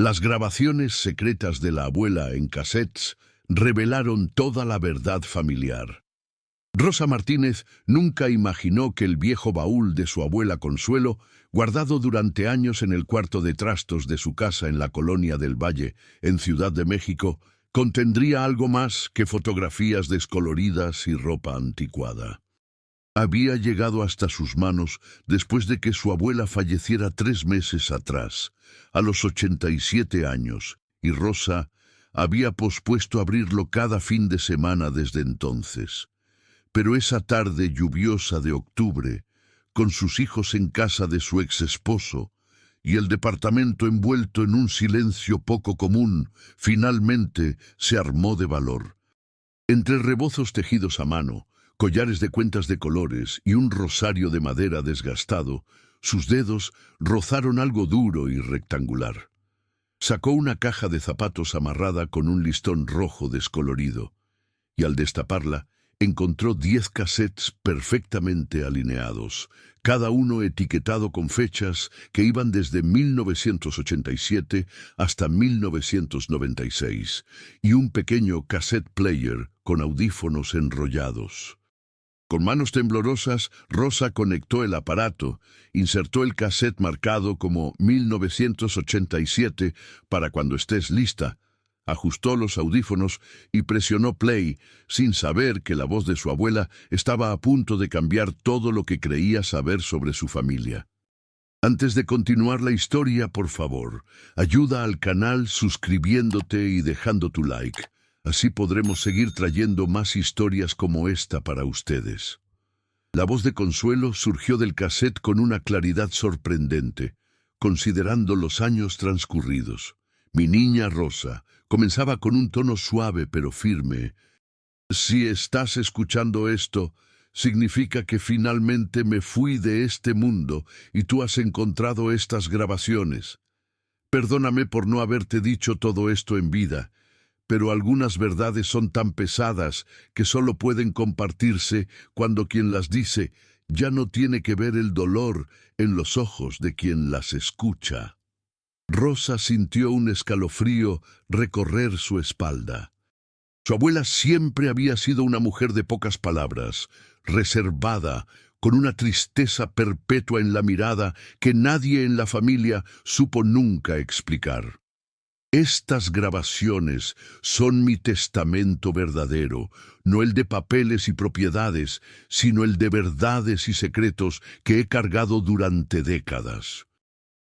Las grabaciones secretas de la abuela en cassettes revelaron toda la verdad familiar. Rosa Martínez nunca imaginó que el viejo baúl de su abuela Consuelo, guardado durante años en el cuarto de trastos de su casa en la Colonia del Valle, en Ciudad de México, contendría algo más que fotografías descoloridas y ropa anticuada. Había llegado hasta sus manos después de que su abuela falleciera 3 meses atrás, a los 87 años, y Rosa había pospuesto abrirlo cada fin de semana desde entonces. Pero esa tarde lluviosa de octubre, con sus hijos en casa de su ex-esposo y el departamento envuelto en un silencio poco común, finalmente se armó de valor. Entre rebozos tejidos a mano, collares de cuentas de colores y un rosario de madera desgastado, sus dedos rozaron algo duro y rectangular. Sacó una caja de zapatos amarrada con un listón rojo descolorido, y al destaparla, encontró 10 cassettes perfectamente alineados, cada uno etiquetado con fechas que iban desde 1987 hasta 1996, y un pequeño cassette player con audífonos enrollados. Con manos temblorosas, Rosa conectó el aparato, insertó el cassette marcado como 1987 para cuando estés lista, ajustó los audífonos y presionó play, sin saber que la voz de su abuela estaba a punto de cambiar todo lo que creía saber sobre su familia. Antes de continuar la historia, por favor, ayuda al canal suscribiéndote y dejando tu like. Así podremos seguir trayendo más historias como esta para ustedes. La voz de Consuelo surgió del cassette con una claridad sorprendente, considerando los años transcurridos. Mi niña Rosa comenzaba con un tono suave pero firme. Si estás escuchando esto, significa que finalmente me fui de este mundo y tú has encontrado estas grabaciones. Perdóname por no haberte dicho todo esto en vida, pero algunas verdades son tan pesadas que solo pueden compartirse cuando quien las dice ya no tiene que ver el dolor en los ojos de quien las escucha. Rosa sintió un escalofrío recorrer su espalda. Su abuela siempre había sido una mujer de pocas palabras, reservada, con una tristeza perpetua en la mirada que nadie en la familia supo nunca explicar. Estas grabaciones son mi testamento verdadero, no el de papeles y propiedades, sino el de verdades y secretos que he cargado durante décadas.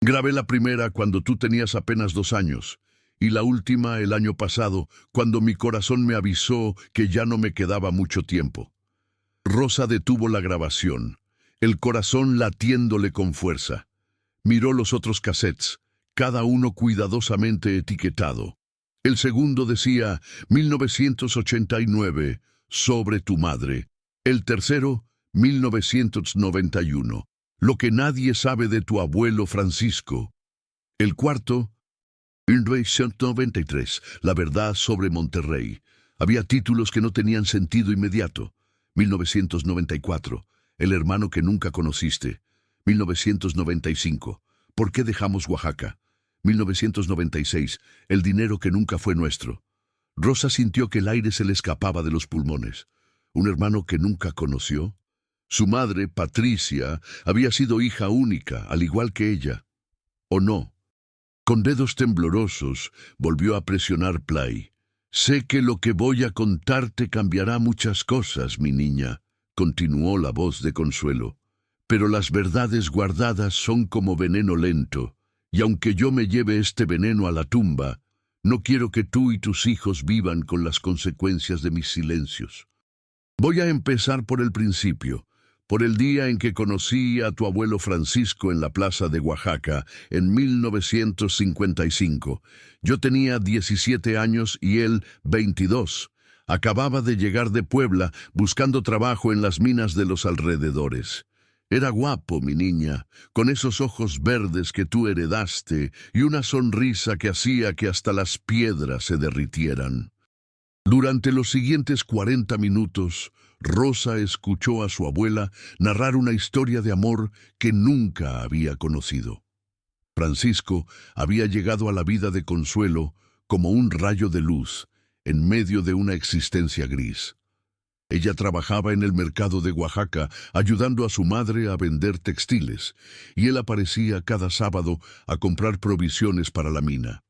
Grabé la primera cuando tú tenías apenas 2 años, y la última el año pasado, cuando mi corazón me avisó que ya no me quedaba mucho tiempo. Rosa detuvo la grabación, el corazón latiéndole con fuerza. Miró los otros cassettes, cada uno cuidadosamente etiquetado. El segundo decía 1989, sobre tu madre. El tercero, 1991, lo que nadie sabe de tu abuelo Francisco. El cuarto, 1993, la verdad sobre Monterrey. Había títulos que no tenían sentido inmediato. 1994, el hermano que nunca conociste. 1995, ¿por qué dejamos Oaxaca? 1996, el dinero que nunca fue nuestro. Rosa sintió que el aire se le escapaba de los pulmones. ¿Un hermano que nunca conoció? Su madre, Patricia, había sido hija única, al igual que ella. ¿O no? Con dedos temblorosos, volvió a presionar play. Sé que lo que voy a contarte cambiará muchas cosas, mi niña, continuó la voz de Consuelo. Pero las verdades guardadas son como veneno lento. Y aunque yo me lleve este veneno a la tumba, no quiero que tú y tus hijos vivan con las consecuencias de mis silencios. Voy a empezar por el principio, por el día en que conocí a tu abuelo Francisco en la plaza de Oaxaca, en 1955. Yo tenía 17 años y él 22. Acababa de llegar de Puebla buscando trabajo en las minas de los alrededores. Era guapo, mi niña, con esos ojos verdes que tú heredaste y una sonrisa que hacía que hasta las piedras se derritieran. Durante los siguientes 40 minutos, Rosa escuchó a su abuela narrar una historia de amor que nunca había conocido. Francisco había llegado a la vida de Consuelo como un rayo de luz en medio de una existencia gris. Ella trabajaba en el mercado de Oaxaca, ayudando a su madre a vender textiles, y él aparecía cada sábado a comprar provisiones para la mina.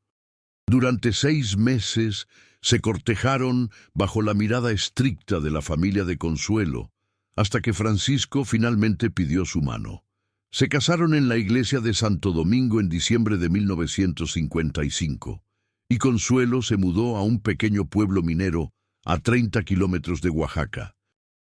Durante 6 meses se cortejaron bajo la mirada estricta de la familia de Consuelo, hasta que Francisco finalmente pidió su mano. Se casaron en la iglesia de Santo Domingo en diciembre de 1955, y Consuelo se mudó a un pequeño pueblo minero a 30 kilómetros de Oaxaca.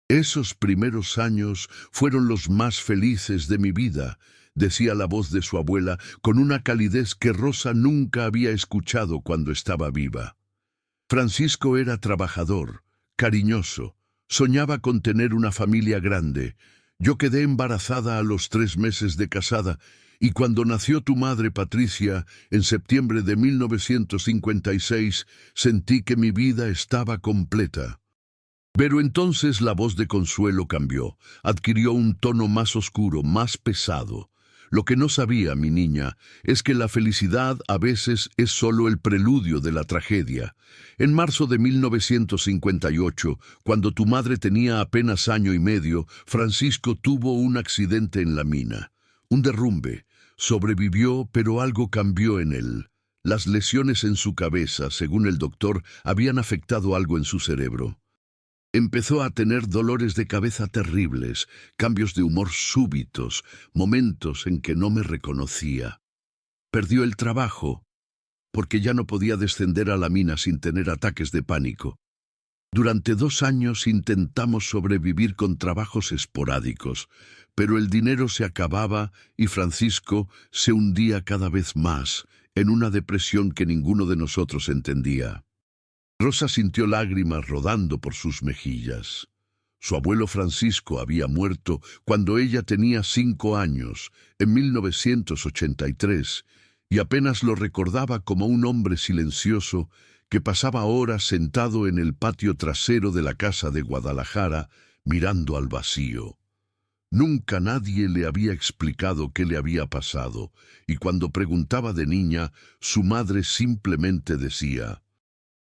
Esos primeros años fueron los más felices de mi vida, decía la voz de su abuela con una calidez que Rosa nunca había escuchado cuando estaba viva. Francisco era trabajador, cariñoso, soñaba con tener una familia grande. Yo quedé embarazada a los 3 meses de casada, y cuando nació tu madre Patricia, en septiembre de 1956, sentí que mi vida estaba completa. Pero entonces la voz de Consuelo cambió, adquirió un tono más oscuro, más pesado. Lo que no sabía, mi niña, es que la felicidad a veces es solo el preludio de la tragedia. En marzo de 1958, cuando tu madre tenía apenas año y medio, Francisco tuvo un accidente en la mina. Un derrumbe. Sobrevivió, pero algo cambió en él. Las lesiones en su cabeza, según el doctor, habían afectado algo en su cerebro. Empezó a tener dolores de cabeza terribles, cambios de humor súbitos, momentos en que no me reconocía. Perdió el trabajo, porque ya no podía descender a la mina sin tener ataques de pánico. Durante 2 años intentamos sobrevivir con trabajos esporádicos, pero el dinero se acababa y Francisco se hundía cada vez más en una depresión que ninguno de nosotros entendía. Rosa sintió lágrimas rodando por sus mejillas. Su abuelo Francisco había muerto cuando ella tenía 5 años, en 1983, y apenas lo recordaba como un hombre silencioso que pasaba horas sentado en el patio trasero de la casa de Guadalajara, mirando al vacío. Nunca nadie le había explicado qué le había pasado, y cuando preguntaba de niña, su madre simplemente decía: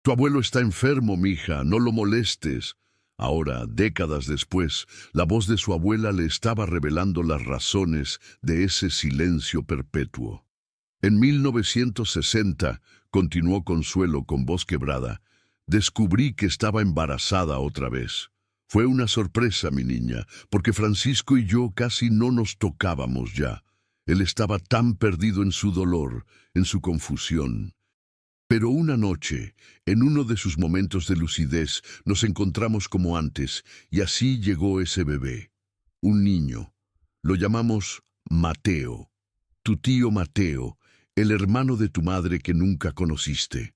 «Tu abuelo está enfermo, mija, no lo molestes». Ahora, décadas después, la voz de su abuela le estaba revelando las razones de ese silencio perpetuo. En 1960, continuó Consuelo con voz quebrada, descubrí que estaba embarazada otra vez. Fue una sorpresa, mi niña, porque Francisco y yo casi no nos tocábamos ya. Él estaba tan perdido en su dolor, en su confusión. Pero una noche, en uno de sus momentos de lucidez, nos encontramos como antes, y así llegó ese bebé. Un niño. Lo llamamos Mateo. Tu tío Mateo, el hermano de tu madre que nunca conociste.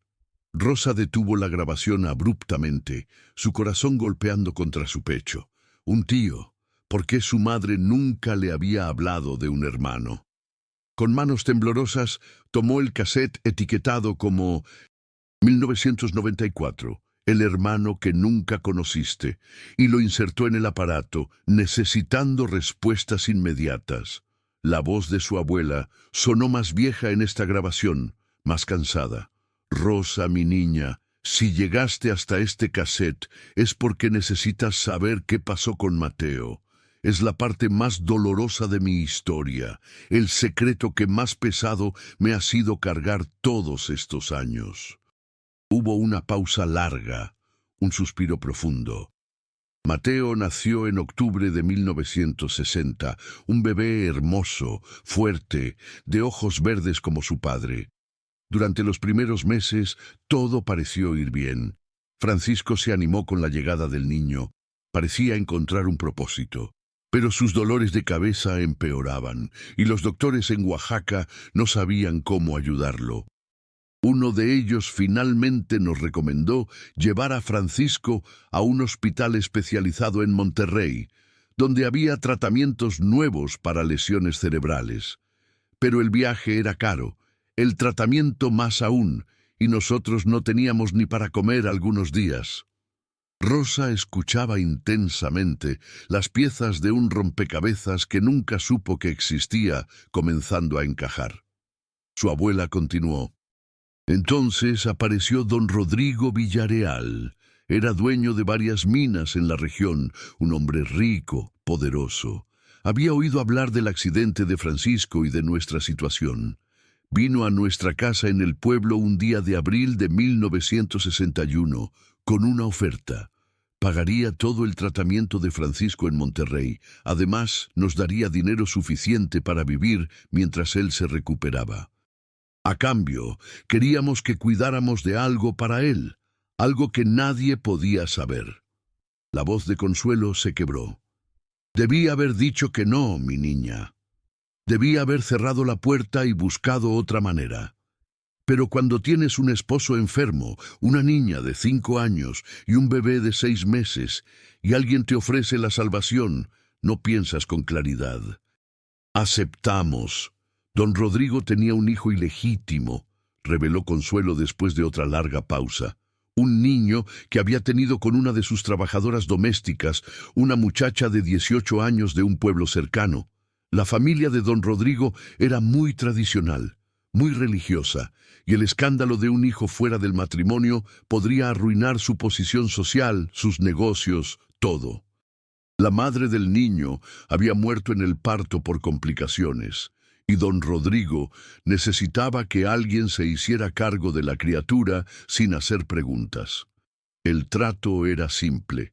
Rosa detuvo la grabación abruptamente, su corazón golpeando contra su pecho. Un tío. ¿Por qué su madre nunca le había hablado de un hermano? Con manos temblorosas, tomó el cassette etiquetado como 1994, el hermano que nunca conociste, y lo insertó en el aparato, necesitando respuestas inmediatas. La voz de su abuela sonó más vieja en esta grabación, más cansada. Rosa, mi niña, si llegaste hasta este cassette es porque necesitas saber qué pasó con Mateo. Es la parte más dolorosa de mi historia, el secreto que más pesado me ha sido cargar todos estos años. Hubo una pausa larga, un suspiro profundo. Mateo nació en octubre de 1960, un bebé hermoso, fuerte, de ojos verdes como su padre. Durante los primeros meses, todo pareció ir bien. Francisco se animó con la llegada del niño. Parecía encontrar un propósito. Pero sus dolores de cabeza empeoraban, y los doctores en Oaxaca no sabían cómo ayudarlo. Uno de ellos finalmente nos recomendó llevar a Francisco a un hospital especializado en Monterrey, donde había tratamientos nuevos para lesiones cerebrales. Pero el viaje era caro, el tratamiento más aún, y nosotros no teníamos ni para comer algunos días. Rosa escuchaba intensamente las piezas de un rompecabezas que nunca supo que existía, comenzando a encajar. Su abuela continuó. Entonces apareció don Rodrigo Villareal. Era dueño de varias minas en la región, un hombre rico, poderoso. Había oído hablar del accidente de Francisco y de nuestra situación. Vino a nuestra casa en el pueblo un día de abril de 1961 con una oferta. Pagaría todo el tratamiento de Francisco en Monterrey. Además, nos daría dinero suficiente para vivir mientras él se recuperaba. A cambio, queríamos que cuidáramos de algo para él, algo que nadie podía saber. La voz de Consuelo se quebró. Debí haber dicho que no, mi niña. Debí haber cerrado la puerta y buscado otra manera. Pero cuando tienes un esposo enfermo, una niña de 5 años y un bebé de 6 meses, y alguien te ofrece la salvación, no piensas con claridad. Aceptamos. Don Rodrigo tenía un hijo ilegítimo, reveló Consuelo después de otra larga pausa. Un niño que había tenido con una de sus trabajadoras domésticas, una muchacha de 18 años de un pueblo cercano. La familia de don Rodrigo era muy tradicional, muy religiosa, y el escándalo de un hijo fuera del matrimonio podría arruinar su posición social, sus negocios, todo. La madre del niño había muerto en el parto por complicaciones, y don Rodrigo necesitaba que alguien se hiciera cargo de la criatura sin hacer preguntas. El trato era simple.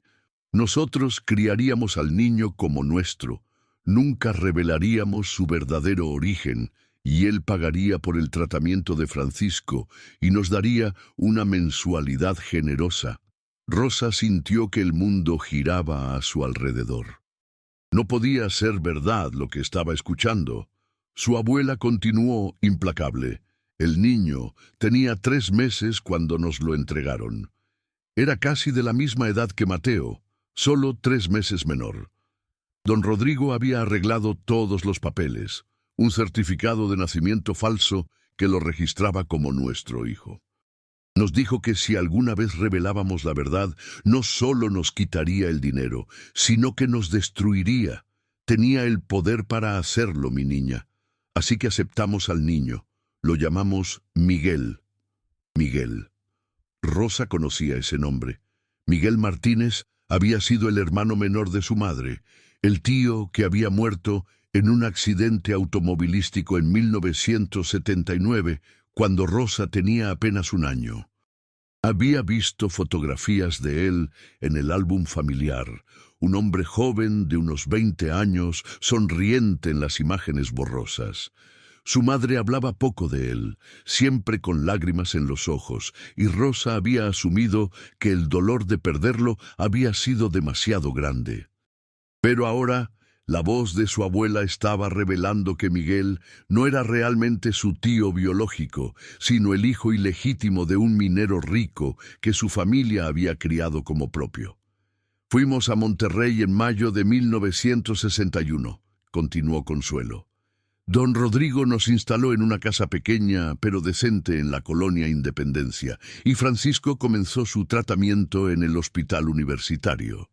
Nosotros criaríamos al niño como nuestro, nunca revelaríamos su verdadero origen, y él pagaría por el tratamiento de Francisco y nos daría una mensualidad generosa. Rosa sintió que el mundo giraba a su alrededor. No podía ser verdad lo que estaba escuchando. Su abuela continuó implacable. El niño tenía 3 meses cuando nos lo entregaron. Era casi de la misma edad que Mateo, solo 3 meses menor. Don Rodrigo había arreglado todos los papeles, un certificado de nacimiento falso que lo registraba como nuestro hijo. Nos dijo que si alguna vez revelábamos la verdad, no solo nos quitaría el dinero, sino que nos destruiría. Tenía el poder para hacerlo, mi niña. Así que aceptamos al niño. Lo llamamos Miguel. Miguel. Rosa conocía ese nombre. Miguel Martínez había sido el hermano menor de su madre, el tío que había muerto en un accidente automovilístico en 1979, cuando Rosa tenía apenas 1 año. Había visto fotografías de él en el álbum familiar, un hombre joven de unos 20 años, sonriente en las imágenes borrosas. Su madre hablaba poco de él, siempre con lágrimas en los ojos, y Rosa había asumido que el dolor de perderlo había sido demasiado grande. Pero ahora, la voz de su abuela estaba revelando que Miguel no era realmente su tío biológico, sino el hijo ilegítimo de un minero rico que su familia había criado como propio. Fuimos a Monterrey en mayo de 1961, continuó Consuelo. Don Rodrigo nos instaló en una casa pequeña pero decente en la colonia Independencia, y Francisco comenzó su tratamiento en el hospital universitario.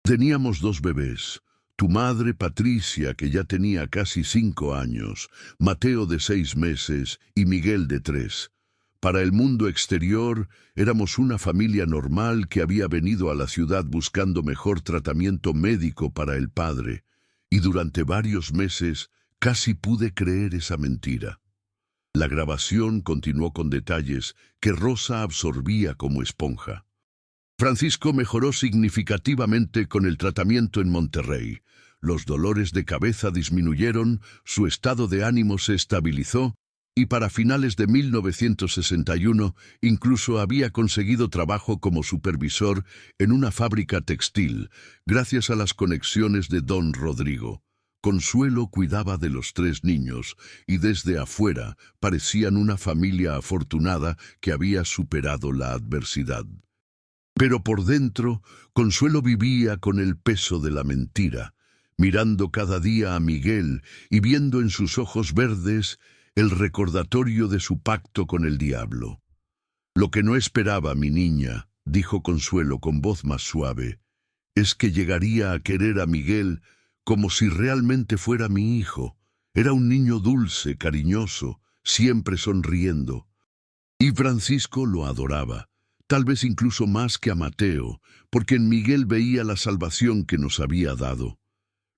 Teníamos 2 bebés. Tu madre, Patricia, que ya tenía casi 5 años, Mateo de 6 meses y Miguel de 3. Para el mundo exterior, éramos una familia normal que había venido a la ciudad buscando mejor tratamiento médico para el padre, y durante varios meses casi pude creer esa mentira. La grabación continuó con detalles que Rosa absorbía como esponja. Francisco mejoró significativamente con el tratamiento en Monterrey. Los dolores de cabeza disminuyeron, su estado de ánimo se estabilizó y para finales de 1961 incluso había conseguido trabajo como supervisor en una fábrica textil, gracias a las conexiones de don Rodrigo. Consuelo cuidaba de los 3 niños y desde afuera parecían una familia afortunada que había superado la adversidad. Pero por dentro, Consuelo vivía con el peso de la mentira, mirando cada día a Miguel y viendo en sus ojos verdes el recordatorio de su pacto con el diablo. Lo que no esperaba mi niña, dijo Consuelo con voz más suave, es que llegaría a querer a Miguel como si realmente fuera mi hijo. Era un niño dulce, cariñoso, siempre sonriendo. Y Francisco lo adoraba, tal vez incluso más que a Mateo, porque en Miguel veía la salvación que nos había dado.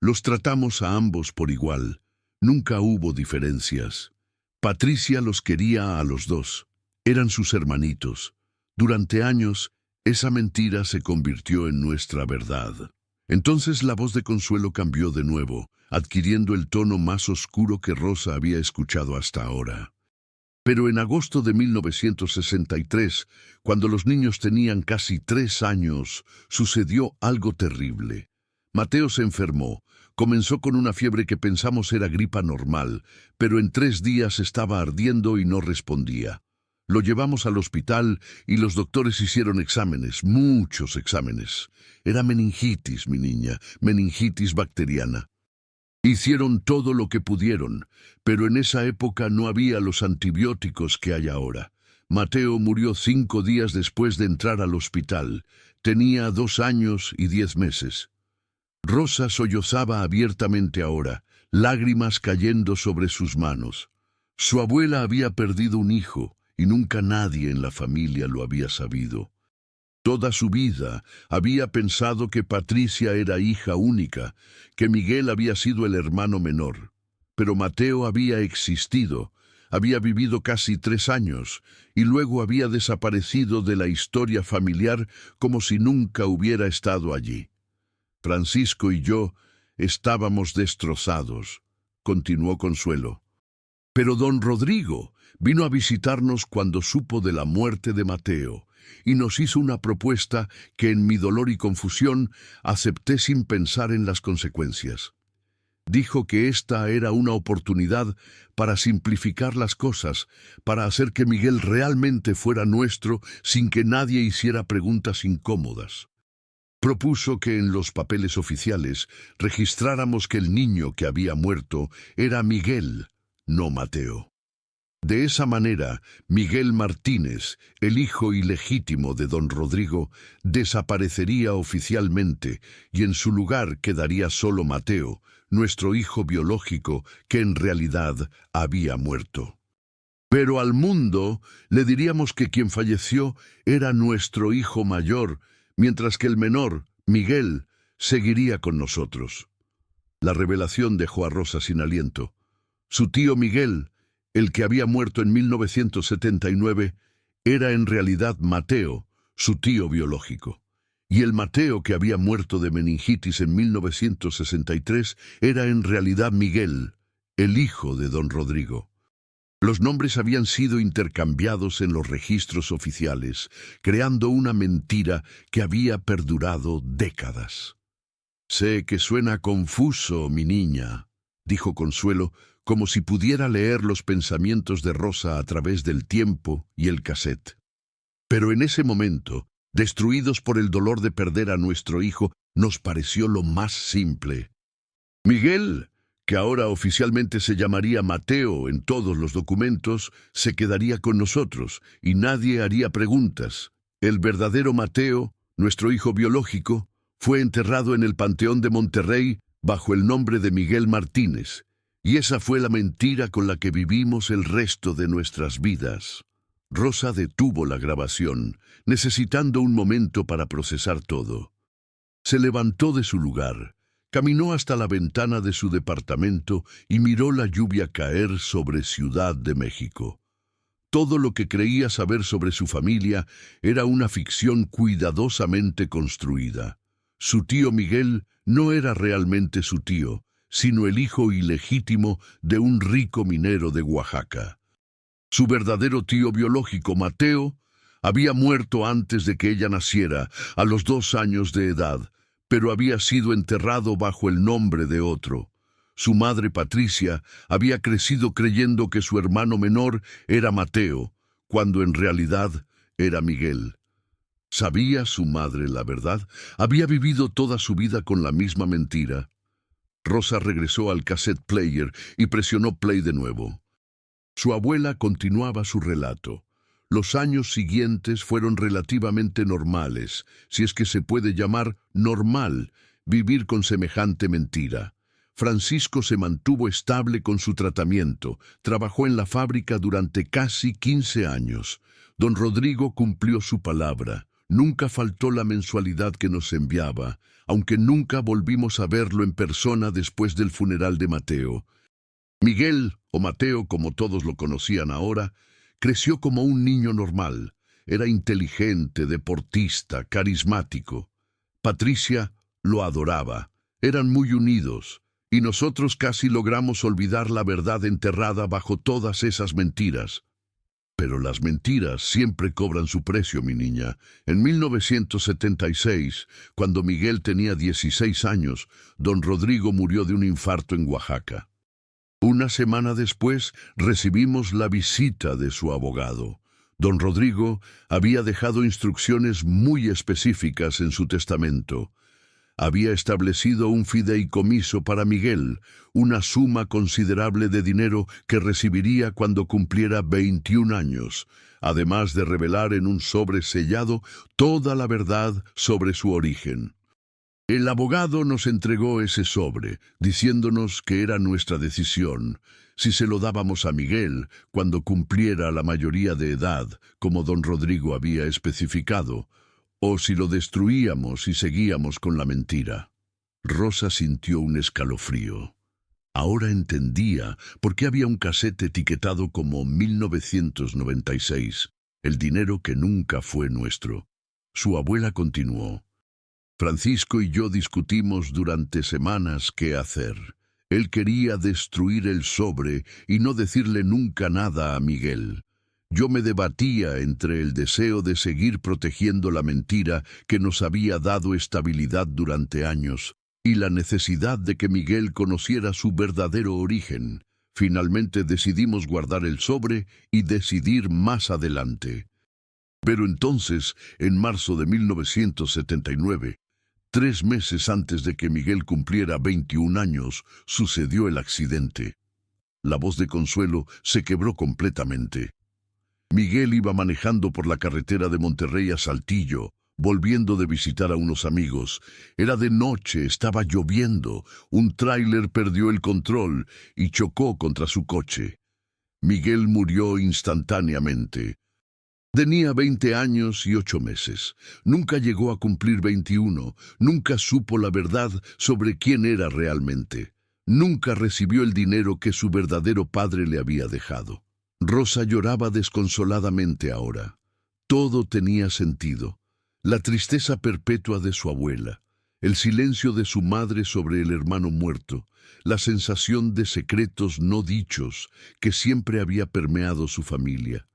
Los tratamos a ambos por igual, nunca hubo diferencias. Patricia los quería a los dos, eran sus hermanitos. Durante años, esa mentira se convirtió en nuestra verdad. Entonces la voz de Consuelo cambió de nuevo, adquiriendo el tono más oscuro que Rosa había escuchado hasta ahora. Pero en agosto de 1963, cuando los niños tenían casi 3 años, sucedió algo terrible. Mateo se enfermó. Comenzó con una fiebre que pensamos era gripa normal, pero en 3 días estaba ardiendo y no respondía. Lo llevamos al hospital y los doctores hicieron exámenes, muchos exámenes. Era meningitis, mi niña, meningitis bacteriana. Hicieron todo lo que pudieron, pero en esa época no había los antibióticos que hay ahora. Mateo murió 5 días después de entrar al hospital. Tenía 2 años y 10 meses. Rosa sollozaba abiertamente ahora, lágrimas cayendo sobre sus manos. Su abuela había perdido un hijo, y nunca nadie en la familia lo había sabido. Toda su vida había pensado que Patricia era hija única, que Miguel había sido el hermano menor. Pero Mateo había existido, había vivido casi 3 años, y luego había desaparecido de la historia familiar como si nunca hubiera estado allí. Francisco y yo estábamos destrozados, continuó Consuelo. Pero don Rodrigo vino a visitarnos cuando supo de la muerte de Mateo y nos hizo una propuesta que en mi dolor y confusión acepté sin pensar en las consecuencias. Dijo que esta era una oportunidad para simplificar las cosas, para hacer que Miguel realmente fuera nuestro sin que nadie hiciera preguntas incómodas. Propuso que en los papeles oficiales registráramos que el niño que había muerto era Miguel, no Mateo. De esa manera, Miguel Martínez, el hijo ilegítimo de don Rodrigo, desaparecería oficialmente y en su lugar quedaría solo Mateo, nuestro hijo biológico, que en realidad había muerto. Pero al mundo le diríamos que quien falleció era nuestro hijo mayor, mientras que el menor, Miguel, seguiría con nosotros. La revelación dejó a Rosa sin aliento. Su tío Miguel, el que había muerto en 1979, era en realidad Mateo, su tío biológico. Y el Mateo que había muerto de meningitis en 1963 era en realidad Miguel, el hijo de don Rodrigo. Los nombres habían sido intercambiados en los registros oficiales, creando una mentira que había perdurado décadas. «Sé que suena confuso, mi niña», dijo Consuelo, como si pudiera leer los pensamientos de Rosa a través del tiempo y el cassette. Pero en ese momento, destruidos por el dolor de perder a nuestro hijo, nos pareció lo más simple. Miguel, que ahora oficialmente se llamaría Mateo en todos los documentos, se quedaría con nosotros y nadie haría preguntas. El verdadero Mateo, nuestro hijo biológico, fue enterrado en el Panteón de Monterrey bajo el nombre de Miguel Martínez, y esa fue la mentira con la que vivimos el resto de nuestras vidas. Rosa detuvo la grabación, necesitando un momento para procesar todo. Se levantó de su lugar. Caminó hasta la ventana de su departamento y miró la lluvia caer sobre Ciudad de México. Todo lo que creía saber sobre su familia era una ficción cuidadosamente construida. Su tío Miguel no era realmente su tío, sino el hijo ilegítimo de un rico minero de Oaxaca. Su verdadero tío biológico, Mateo, había muerto antes de que ella naciera, a los 2 años de edad, pero había sido enterrado bajo el nombre de otro. Su madre, Patricia, había crecido creyendo que su hermano menor era Mateo, cuando en realidad era Miguel. ¿Sabía su madre la verdad? Había vivido toda su vida con la misma mentira. Rosa regresó al cassette player y presionó play de nuevo. Su abuela continuaba su relato. Los años siguientes fueron relativamente normales, si es que se puede llamar normal vivir con semejante mentira. Francisco se mantuvo estable con su tratamiento. Trabajó en la fábrica durante casi 15 años. Don Rodrigo cumplió su palabra. Nunca faltó la mensualidad que nos enviaba, aunque nunca volvimos a verlo en persona después del funeral de Mateo. Miguel, o Mateo como todos lo conocían ahora, creció como un niño normal. Era inteligente, deportista, carismático. Patricia lo adoraba. Eran muy unidos, y nosotros casi logramos olvidar la verdad enterrada bajo todas esas mentiras. Pero las mentiras siempre cobran su precio, mi niña. En 1976, cuando Miguel tenía 16 años, don Rodrigo murió de un infarto en Oaxaca. Una semana después recibimos la visita de su abogado. Don Rodrigo había dejado instrucciones muy específicas en su testamento. Había establecido un fideicomiso para Miguel, una suma considerable de dinero que recibiría cuando cumpliera 21 años, además de revelar en un sobre sellado toda la verdad sobre su origen. El abogado nos entregó ese sobre, diciéndonos que era nuestra decisión, si se lo dábamos a Miguel cuando cumpliera la mayoría de edad, como don Rodrigo había especificado, o si lo destruíamos y seguíamos con la mentira. Rosa sintió un escalofrío. Ahora entendía por qué había un casete etiquetado como 1996, el dinero que nunca fue nuestro. Su abuela continuó. Francisco y yo discutimos durante semanas qué hacer. Él quería destruir el sobre y no decirle nunca nada a Miguel. Yo me debatía entre el deseo de seguir protegiendo la mentira que nos había dado estabilidad durante años y la necesidad de que Miguel conociera su verdadero origen. Finalmente decidimos guardar el sobre y decidir más adelante. Pero entonces, en marzo de 1979, 3 meses antes de que Miguel cumpliera 21 años, sucedió el accidente. La voz de Consuelo se quebró completamente. Miguel iba manejando por la carretera de Monterrey a Saltillo, volviendo de visitar a unos amigos. Era de noche, estaba lloviendo. Un tráiler perdió el control y chocó contra su coche. Miguel murió instantáneamente. Tenía 20 años y 8 meses. Nunca llegó a cumplir 21. Nunca supo la verdad sobre quién era realmente. Nunca recibió el dinero que su verdadero padre le había dejado. Rosa lloraba desconsoladamente ahora. Todo tenía sentido. La tristeza perpetua de su abuela, el silencio de su madre sobre el hermano muerto, la sensación de secretos no dichos que siempre había permeado su familia.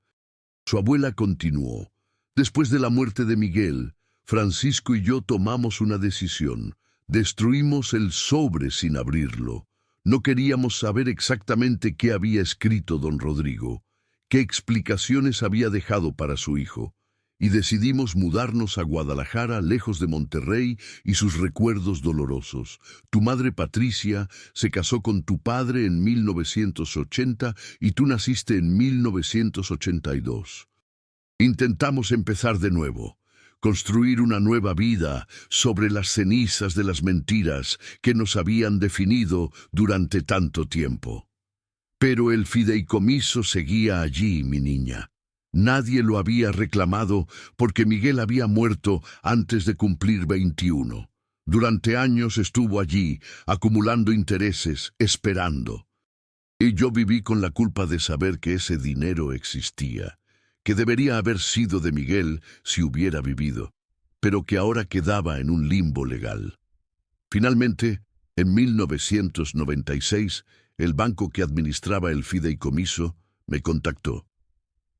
Su abuela continuó. Después de la muerte de Miguel, Francisco y yo tomamos una decisión. Destruimos el sobre sin abrirlo. No queríamos saber exactamente qué había escrito don Rodrigo, qué explicaciones había dejado para su hijo, y decidimos mudarnos a Guadalajara, lejos de Monterrey y sus recuerdos dolorosos. Tu madre Patricia se casó con tu padre en 1980 y tú naciste en 1982. Intentamos empezar de nuevo. Construir una nueva vida sobre las cenizas de las mentiras que nos habían definido durante tanto tiempo. Pero el fideicomiso seguía allí, mi niña. Nadie lo había reclamado porque Miguel había muerto antes de cumplir 21. Durante años estuvo allí, acumulando intereses, esperando. Y yo viví con la culpa de saber que ese dinero existía, que debería haber sido de Miguel si hubiera vivido, pero que ahora quedaba en un limbo legal. Finalmente, en 1996, el banco que administraba el fideicomiso me contactó.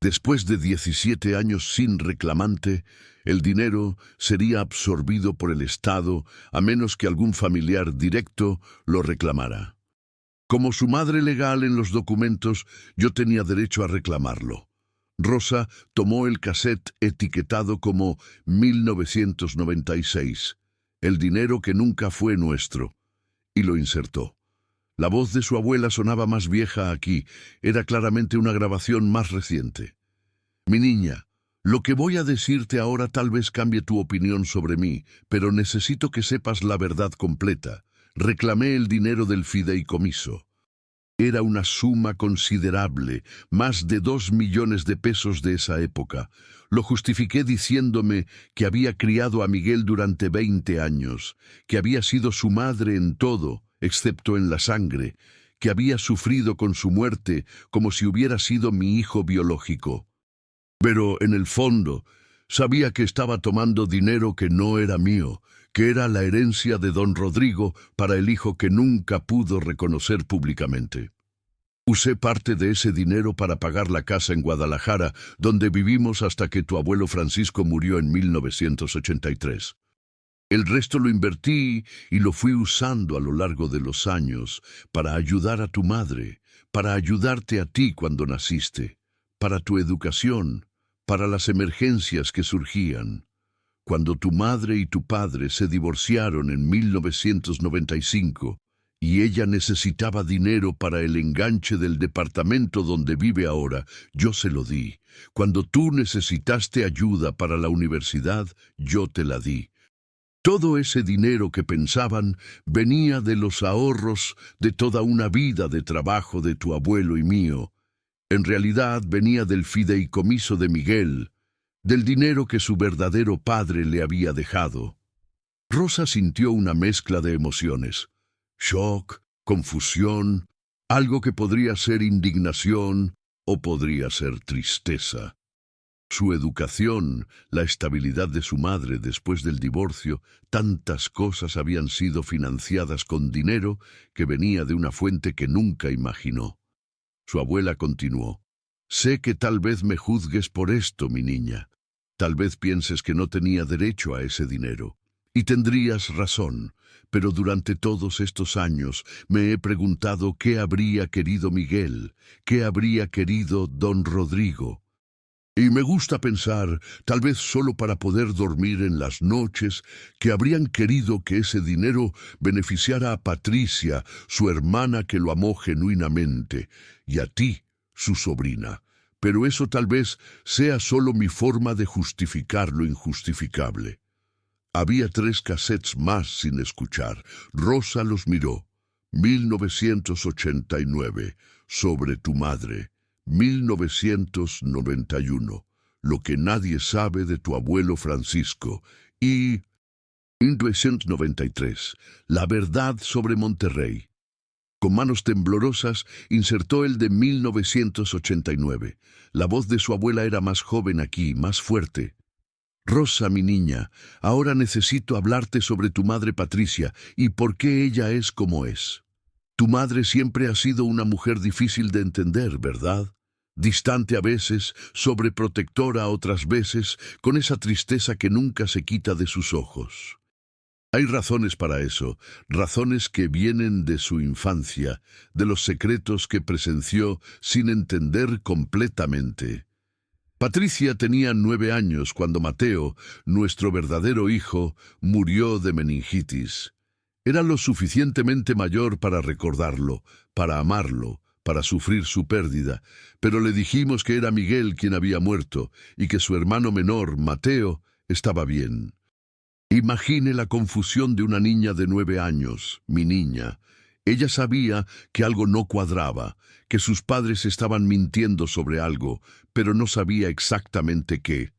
Después de 17 años sin reclamante, el dinero sería absorbido por el Estado a menos que algún familiar directo lo reclamara. Como su madre legal en los documentos, yo tenía derecho a reclamarlo. Rosa tomó el cassette etiquetado como 1996, el dinero que nunca fue nuestro, y lo insertó. La voz de su abuela sonaba más vieja aquí, era claramente una grabación más reciente. Mi niña, lo que voy a decirte ahora tal vez cambie tu opinión sobre mí, pero necesito que sepas la verdad completa. reclamé el dinero del fideicomiso. Era una suma considerable, más de 2 millones de pesos de esa época. Lo justifiqué diciéndome que había criado a Miguel durante 20 años, que había sido su madre en todo, excepto en la sangre, que había sufrido con su muerte como si hubiera sido mi hijo biológico. Pero, en el fondo, sabía que estaba tomando dinero que no era mío, que era la herencia de don Rodrigo para el hijo que nunca pudo reconocer públicamente. Usé parte de ese dinero para pagar la casa en Guadalajara, donde vivimos hasta que tu abuelo Francisco murió en 1983. El resto lo invertí y lo fui usando a lo largo de los años para ayudar a tu madre, para ayudarte a ti cuando naciste, para tu educación, para las emergencias que surgían. Cuando tu madre y tu padre se divorciaron en 1995 y ella necesitaba dinero para el enganche del departamento donde vive ahora, yo se lo di. Cuando tú necesitaste ayuda para la universidad, yo te la di. Todo ese dinero que pensaban venía de los ahorros de toda una vida de trabajo de tu abuelo y mío. En realidad venía del fideicomiso de Miguel, del dinero que su verdadero padre le había dejado. Rosa sintió una mezcla de emociones: shock, confusión, algo que podría ser indignación o podría ser tristeza. Su educación, la estabilidad de su madre después del divorcio, tantas cosas habían sido financiadas con dinero que venía de una fuente que nunca imaginó. Su abuela continuó: sé que tal vez me juzgues por esto, mi niña. Tal vez pienses que no tenía derecho a ese dinero. Y tendrías razón, pero durante todos estos años me he preguntado qué habría querido Miguel, qué habría querido don Rodrigo. Y me gusta pensar, tal vez solo para poder dormir en las noches, que habrían querido que ese dinero beneficiara a Patricia, su hermana que lo amó genuinamente, y a ti, su sobrina. Pero eso tal vez sea solo mi forma de justificar lo injustificable. Había 3 cassettes más sin escuchar. Rosa los miró. 1989, sobre tu madre. 1991, lo que nadie sabe de tu abuelo Francisco. Y 1993, la verdad sobre Monterrey. Con manos temblorosas insertó el de 1989. La voz de su abuela era más joven aquí, más fuerte. Rosa, mi niña, ahora necesito hablarte sobre tu madre Patricia y por qué ella es como es. Tu madre siempre ha sido una mujer difícil de entender, ¿verdad? Distante a veces, sobreprotectora otras veces, con esa tristeza que nunca se quita de sus ojos. Hay razones para eso, razones que vienen de su infancia, de los secretos que presenció sin entender completamente. Patricia tenía 9 años cuando Mateo, nuestro verdadero hijo, murió de meningitis. Era lo suficientemente mayor para recordarlo, para amarlo, para sufrir su pérdida, pero le dijimos que era Miguel quien había muerto y que su hermano menor, Mateo, estaba bien. Imagine la confusión de una niña de 9 años, mi niña. Ella sabía que algo no cuadraba, que sus padres estaban mintiendo sobre algo, pero no sabía exactamente qué.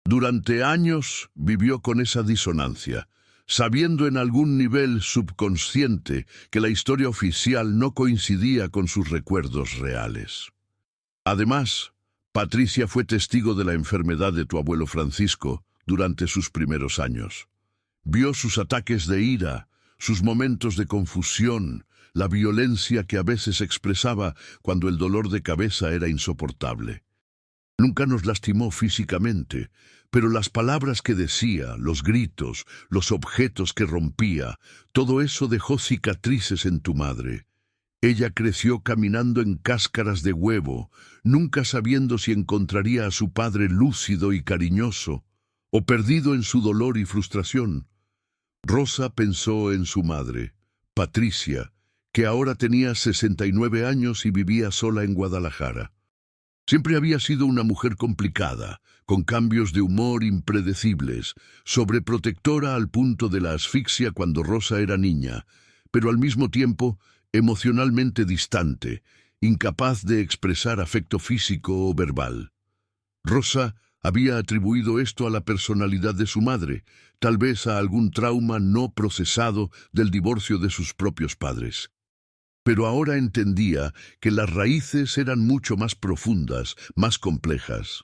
Durante años vivió con esa disonancia, sabiendo en algún nivel subconsciente que la historia oficial no coincidía con sus recuerdos reales. Además, Patricia fue testigo de la enfermedad de tu abuelo Francisco durante sus primeros años. Vio sus ataques de ira, sus momentos de confusión, la violencia que a veces expresaba cuando el dolor de cabeza era insoportable. Nunca nos lastimó físicamente, pero las palabras que decía, los gritos, los objetos que rompía, todo eso dejó cicatrices en tu madre. Ella creció caminando en cáscaras de huevo, nunca sabiendo si encontraría a su padre lúcido y cariñoso, o perdido en su dolor y frustración. Rosa pensó en su madre, Patricia, que ahora tenía 69 años y vivía sola en Guadalajara. Siempre había sido una mujer complicada, con cambios de humor impredecibles, sobreprotectora al punto de la asfixia cuando Rosa era niña, pero al mismo tiempo emocionalmente distante, incapaz de expresar afecto físico o verbal. Rosa había atribuido esto a la personalidad de su madre, tal vez a algún trauma no procesado del divorcio de sus propios padres. Pero ahora entendía que las raíces eran mucho más profundas, más complejas.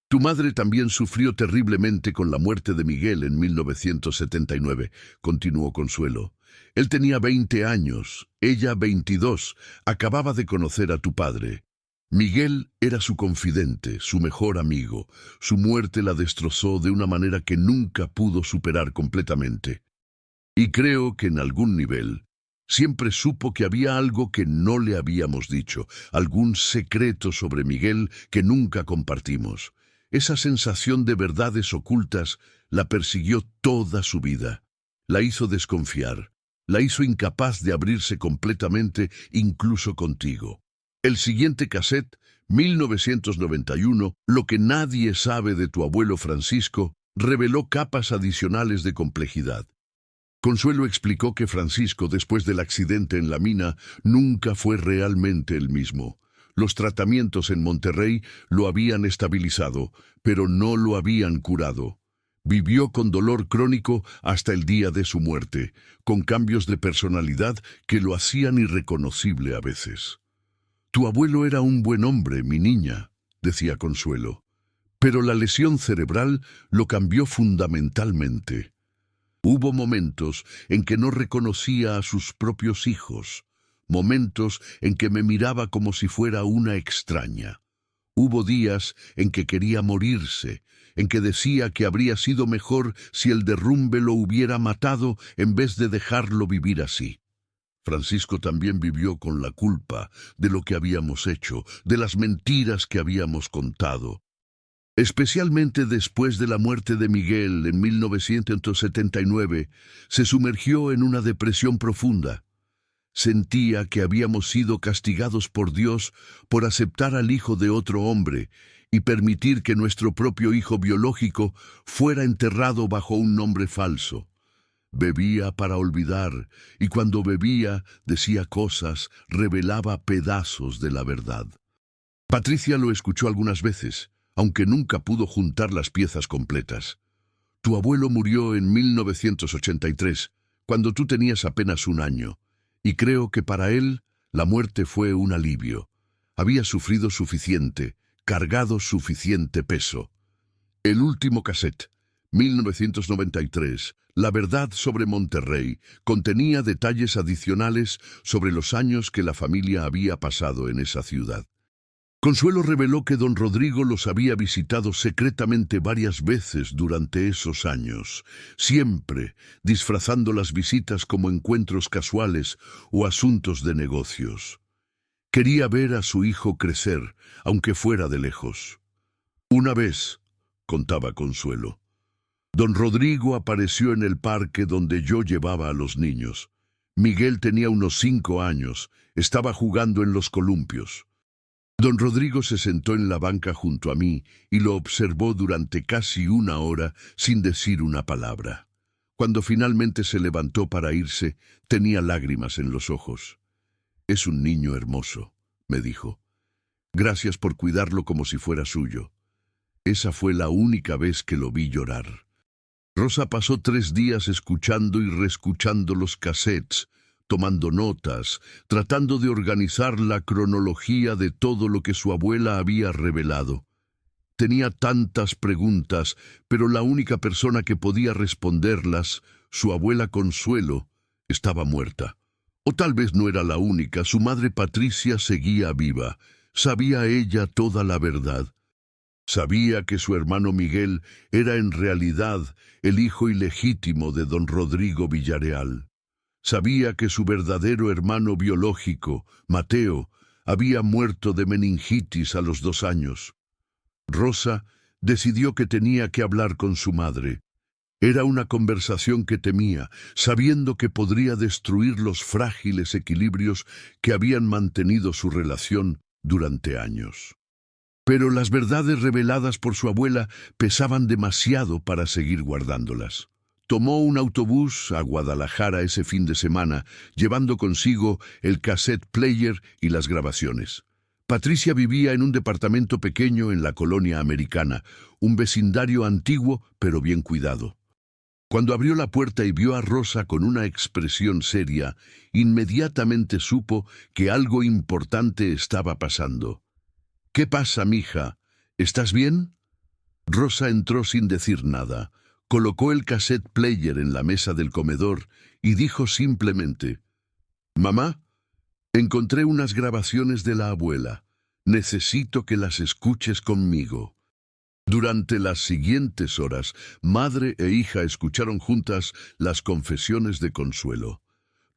Tu madre también sufrió terriblemente con la muerte de Miguel en 1979, continuó Consuelo. Él tenía 20 años, ella 22, acababa de conocer a tu padre. Miguel era su confidente, su mejor amigo. Su muerte la destrozó de una manera que nunca pudo superar completamente. Y creo que en algún nivel siempre supo que había algo que no le habíamos dicho, algún secreto sobre Miguel que nunca compartimos. Esa sensación de verdades ocultas la persiguió toda su vida. La hizo desconfiar, la hizo incapaz de abrirse completamente, incluso contigo. El siguiente cassette, 1991, Lo que nadie sabe de tu abuelo Francisco, reveló capas adicionales de complejidad. Consuelo explicó que Francisco, después del accidente en la mina, nunca fue realmente el mismo. Los tratamientos en Monterrey lo habían estabilizado, pero no lo habían curado. Vivió con dolor crónico hasta el día de su muerte, con cambios de personalidad que lo hacían irreconocible a veces. Tu abuelo era un buen hombre, mi niña, decía Consuelo, pero la lesión cerebral lo cambió fundamentalmente. Hubo momentos en que no reconocía a sus propios hijos, momentos en que me miraba como si fuera una extraña. Hubo días en que quería morirse, en que decía que habría sido mejor si el derrumbe lo hubiera matado en vez de dejarlo vivir así. Francisco también vivió con la culpa de lo que habíamos hecho, de las mentiras que habíamos contado. Especialmente después de la muerte de Miguel en 1979, se sumergió en una depresión profunda. Sentía que habíamos sido castigados por Dios por aceptar al hijo de otro hombre y permitir que nuestro propio hijo biológico fuera enterrado bajo un nombre falso. Bebía para olvidar, y cuando bebía decía cosas, revelaba pedazos de la verdad. Patricia lo escuchó algunas veces, aunque nunca pudo juntar las piezas completas. Tu abuelo murió en 1983, cuando tú tenías apenas 1 año, y creo que para él la muerte fue un alivio. Había sufrido suficiente, cargado suficiente peso. El último cassette, 1993, La verdad sobre Monterrey, contenía detalles adicionales sobre los años que la familia había pasado en esa ciudad. Consuelo reveló que don Rodrigo los había visitado secretamente varias veces durante esos años, siempre disfrazando las visitas como encuentros casuales o asuntos de negocios. Quería ver a su hijo crecer, aunque fuera de lejos. Una vez, contaba Consuelo, don Rodrigo apareció en el parque donde yo llevaba a los niños. Miguel tenía unos 5 años, estaba jugando en los columpios. Don Rodrigo se sentó en la banca junto a mí y lo observó durante casi 1 hora sin decir una palabra. Cuando finalmente se levantó para irse, tenía lágrimas en los ojos. «Es un niño hermoso», me dijo. «Gracias por cuidarlo como si fuera suyo». Esa fue la única vez que lo vi llorar. Rosa pasó 3 días escuchando y reescuchando los cassettes, tomando notas, tratando de organizar la cronología de todo lo que su abuela había revelado. Tenía tantas preguntas, pero la única persona que podía responderlas, su abuela Consuelo, estaba muerta. O tal vez no era la única, su madre Patricia seguía viva. Sabía ella toda la verdad. Sabía que su hermano Miguel era en realidad el hijo ilegítimo de don Rodrigo Villareal. Sabía que su verdadero hermano biológico, Mateo, había muerto de meningitis a los 2 años. Rosa decidió que tenía que hablar con su madre. Era una conversación que temía, sabiendo que podría destruir los frágiles equilibrios que habían mantenido su relación durante años. Pero las verdades reveladas por su abuela pesaban demasiado para seguir guardándolas. tomó un autobús a Guadalajara ese fin de semana, llevando consigo el cassette player y las grabaciones. Patricia vivía en un departamento pequeño en la colonia americana, un vecindario antiguo pero bien cuidado. Cuando abrió la puerta y vio a Rosa con una expresión seria, inmediatamente supo que algo importante estaba pasando. «¿Qué pasa, mija? ¿Estás bien?» Rosa entró sin decir nada, colocó el cassette player en la mesa del comedor y dijo simplemente: «Mamá, encontré unas grabaciones de la abuela. Necesito que las escuches conmigo». Durante las siguientes horas, madre e hija escucharon juntas las confesiones de Consuelo.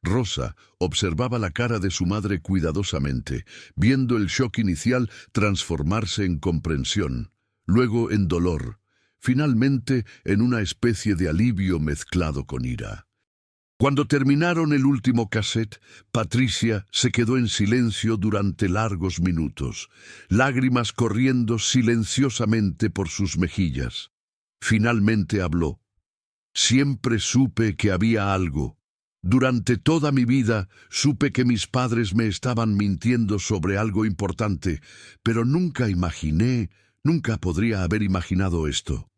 Rosa observaba la cara de su madre cuidadosamente, viendo el shock inicial transformarse en comprensión, luego en dolor, finalmente en una especie de alivio mezclado con ira. Cuando terminaron el último cassette, Patricia se quedó en silencio durante largos minutos, lágrimas corriendo silenciosamente por sus mejillas. Finalmente habló. «Siempre supe que había algo. Durante toda mi vida supe que mis padres me estaban mintiendo sobre algo importante, pero nunca podría haber imaginado esto».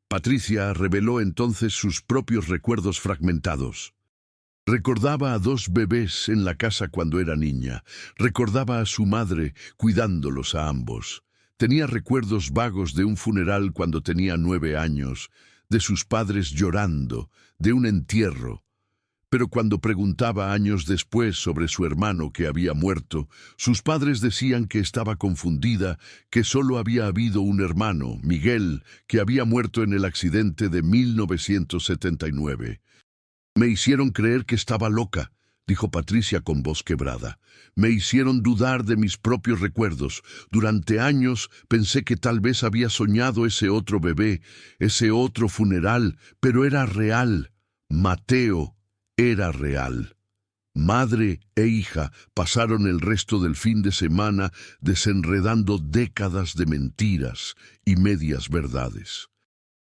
Patricia reveló entonces sus propios recuerdos fragmentados. Recordaba a 2 bebés en la casa cuando era niña. Recordaba a su madre cuidándolos a ambos. Tenía recuerdos vagos de un funeral cuando tenía 9 años, de sus padres llorando, de un entierro. Pero cuando preguntaba años después sobre su hermano que había muerto, sus padres decían que estaba confundida, que solo había habido un hermano, Miguel, que había muerto en el accidente de 1979. «Me hicieron creer que estaba loca», dijo Patricia con voz quebrada. «Me hicieron dudar de mis propios recuerdos. Durante años pensé que tal vez había soñado ese otro bebé, ese otro funeral, pero era real. Mateo era real». Madre e hija pasaron el resto del fin de semana desenredando décadas de mentiras y medias verdades.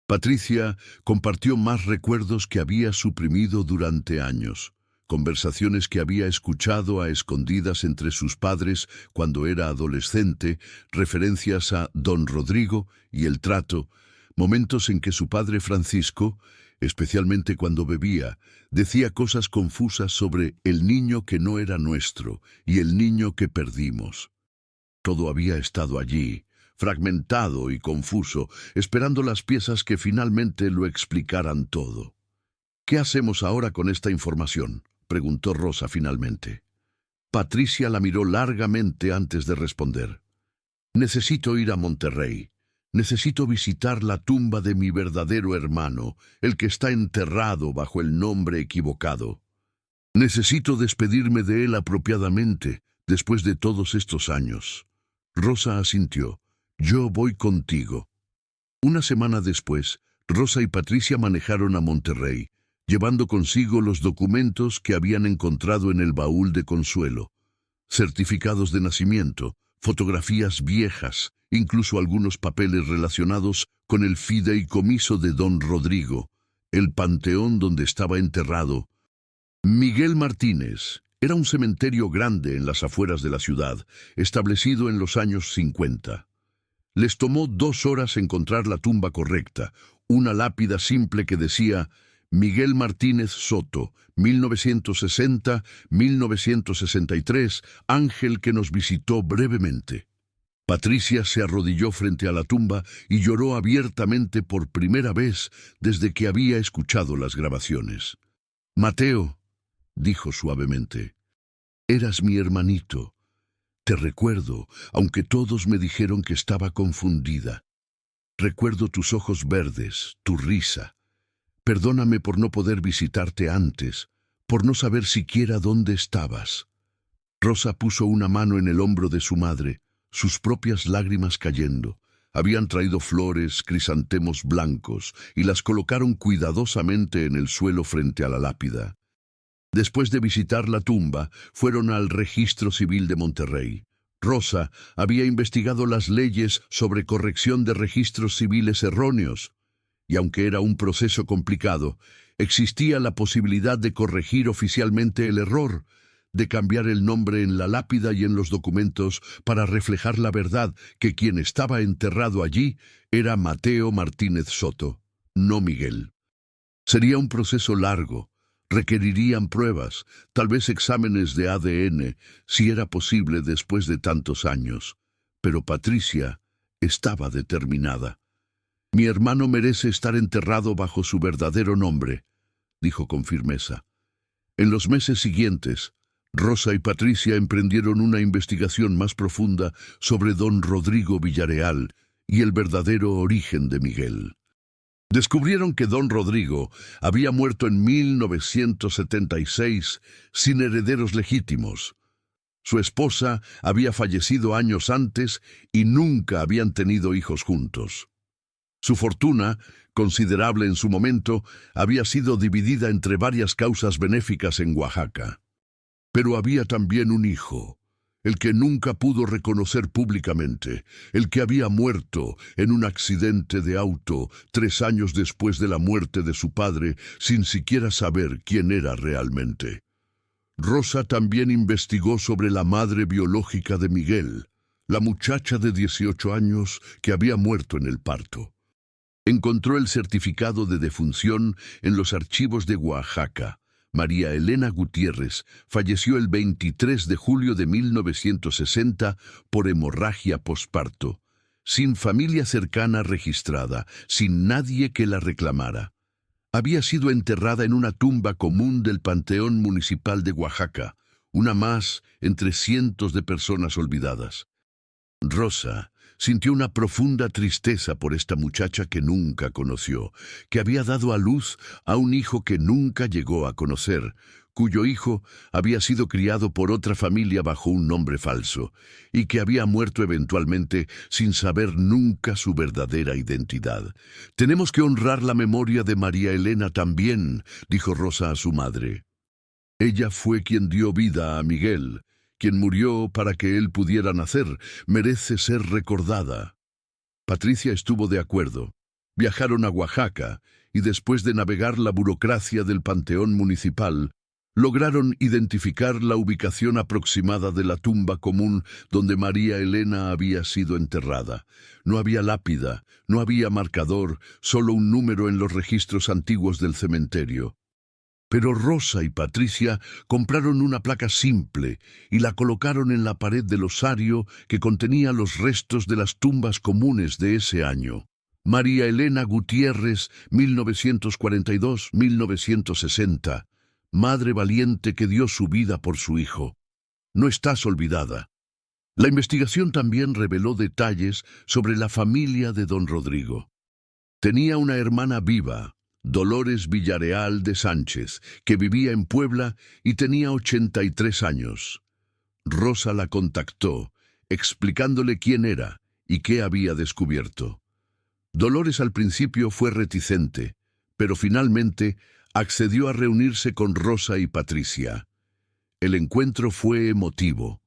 Patricia compartió más recuerdos que había suprimido durante años, conversaciones que había escuchado a escondidas entre sus padres cuando era adolescente, referencias a Don Rodrigo y el trato, momentos en que su padre Francisco, especialmente cuando bebía, decía cosas confusas sobre el niño que no era nuestro y el niño que perdimos. Todo había estado allí, fragmentado y confuso, esperando las piezas que finalmente lo explicaran todo. «¿Qué hacemos ahora con esta información?», preguntó Rosa finalmente. Patricia la miró largamente antes de responder. «Necesito ir a Monterrey. Necesito visitar la tumba de mi verdadero hermano, el que está enterrado bajo el nombre equivocado. Necesito despedirme de él apropiadamente, después de todos estos años». Rosa asintió. «Yo voy contigo». Una semana después, Rosa y Patricia manejaron a Monterrey, llevando consigo los documentos que habían encontrado en el baúl de Consuelo. Certificados de nacimiento, fotografías viejas, incluso algunos papeles relacionados con el fideicomiso de Don Rodrigo, el panteón donde estaba enterrado. Miguel Martínez era un cementerio grande en las afueras de la ciudad, establecido en los años 50. Les tomó 2 horas encontrar la tumba correcta, una lápida simple que decía Miguel Martínez Soto, 1960-1963, ángel que nos visitó brevemente. Patricia se arrodilló frente a la tumba y lloró abiertamente por primera vez desde que había escuchado las grabaciones. «Mateo», dijo suavemente, «eras mi hermanito. Te recuerdo, aunque todos me dijeron que estaba confundida. Recuerdo tus ojos verdes, tu risa. Perdóname por no poder visitarte antes, por no saber siquiera dónde estabas». Rosa puso una mano en el hombro de su madre, sus propias lágrimas cayendo. Habían traído flores, crisantemos blancos, y las colocaron cuidadosamente en el suelo frente a la lápida. Después de visitar la tumba, fueron al Registro Civil de Monterrey. Rosa había investigado las leyes sobre corrección de registros civiles erróneos. y aunque era un proceso complicado, existía la posibilidad de corregir oficialmente el error, de cambiar el nombre en la lápida y en los documentos para reflejar la verdad que quien estaba enterrado allí era Mateo Martínez Soto, no Miguel. Sería un proceso largo, requerirían pruebas, tal vez exámenes de ADN, si era posible después de tantos años. Pero Patricia estaba determinada. «Mi hermano merece estar enterrado bajo su verdadero nombre», dijo con firmeza. En los meses siguientes, Rosa y Patricia emprendieron una investigación más profunda sobre don Rodrigo Villareal y el verdadero origen de Miguel. Descubrieron que don Rodrigo había muerto en 1976 sin herederos legítimos. Su esposa había fallecido años antes y nunca habían tenido hijos juntos. Su fortuna, considerable en su momento, había sido dividida entre varias causas benéficas en Oaxaca. Pero había también un hijo, el que nunca pudo reconocer públicamente, el que había muerto en un accidente de auto 3 años después de la muerte de su padre, sin siquiera saber quién era realmente. Rosa también investigó sobre la madre biológica de Miguel, la muchacha de 18 años que había muerto en el parto. Encontró el certificado de defunción en los archivos de Oaxaca. María Elena Gutiérrez falleció el 23 de julio de 1960 por hemorragia posparto, sin familia cercana registrada, sin nadie que la reclamara. Había sido enterrada en una tumba común del Panteón Municipal de Oaxaca, una más entre cientos de personas olvidadas. Rosa sintió una profunda tristeza por esta muchacha que nunca conoció, que había dado a luz a un hijo que nunca llegó a conocer, cuyo hijo había sido criado por otra familia bajo un nombre falso, y que había muerto eventualmente sin saber nunca su verdadera identidad. «Tenemos que honrar la memoria de María Elena también», dijo Rosa a su madre. «Ella fue quien dio vida a Miguel, quien murió para que él pudiera nacer, merece ser recordada». Patricia estuvo de acuerdo. Viajaron a Oaxaca y después de navegar la burocracia del Panteón Municipal, lograron identificar la ubicación aproximada de la tumba común donde María Elena había sido enterrada. No había lápida, no había marcador, solo un número en los registros antiguos del cementerio. Pero Rosa y Patricia compraron una placa simple y la colocaron en la pared del osario que contenía los restos de las tumbas comunes de ese año. María Elena Gutiérrez, 1942-1960, madre valiente que dio su vida por su hijo. No estás olvidada. La investigación también reveló detalles sobre la familia de don Rodrigo. Tenía una hermana viva, Dolores Villareal de Sánchez, que vivía en Puebla y tenía 83 años. Rosa la contactó, explicándole quién era y qué había descubierto. Dolores al principio fue reticente, pero finalmente accedió a reunirse con Rosa y Patricia. El encuentro fue emotivo.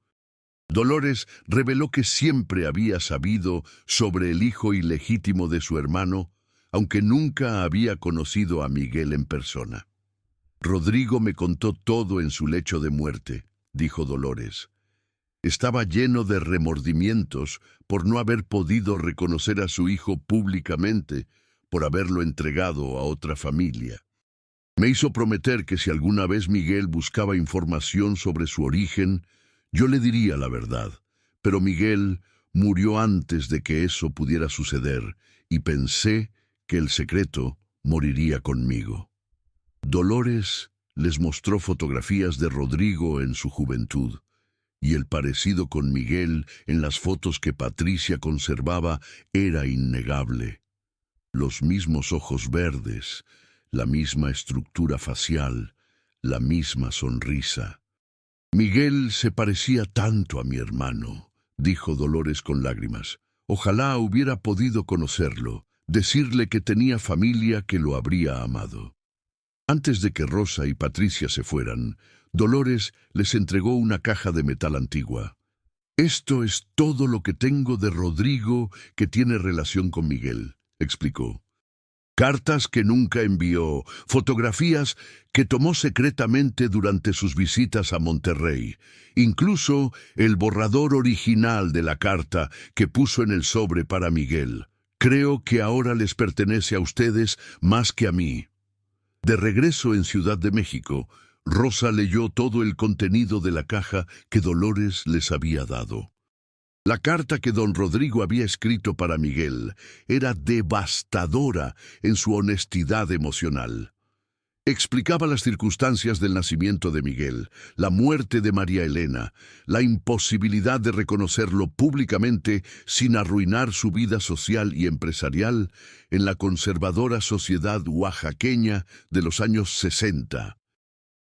Dolores reveló que siempre había sabido sobre el hijo ilegítimo de su hermano, aunque nunca había conocido a Miguel en persona. «Rodrigo me contó todo en su lecho de muerte», dijo Dolores. Estaba lleno de remordimientos por no haber podido reconocer a su hijo públicamente, por haberlo entregado a otra familia. Me hizo prometer que si alguna vez Miguel buscaba información sobre su origen, yo le diría la verdad. Pero Miguel murió antes de que eso pudiera suceder, y pensé que el secreto moriría conmigo. Dolores les mostró fotografías de Rodrigo en su juventud, y el parecido con Miguel en las fotos que Patricia conservaba era innegable. Los mismos ojos verdes, la misma estructura facial, la misma sonrisa. «Miguel se parecía tanto a mi hermano», dijo Dolores con lágrimas. «Ojalá hubiera podido conocerlo, decirle que tenía familia que lo habría amado». Antes de que Rosa y Patricia se fueran, Dolores les entregó una caja de metal antigua. «Esto es todo lo que tengo de Rodrigo que tiene relación con Miguel», explicó. Cartas que nunca envió, fotografías que tomó secretamente durante sus visitas a Monterrey, incluso el borrador original de la carta que puso en el sobre para Miguel. Creo que ahora les pertenece a ustedes más que a mí. De regreso en Ciudad de México, Rosa leyó todo el contenido de la caja que Dolores les había dado. La carta que don Rodrigo había escrito para Miguel era devastadora en su honestidad emocional. Explicaba las circunstancias del nacimiento de Miguel, la muerte de María Elena, la imposibilidad de reconocerlo públicamente sin arruinar su vida social y empresarial en la conservadora sociedad oaxaqueña de los años 60.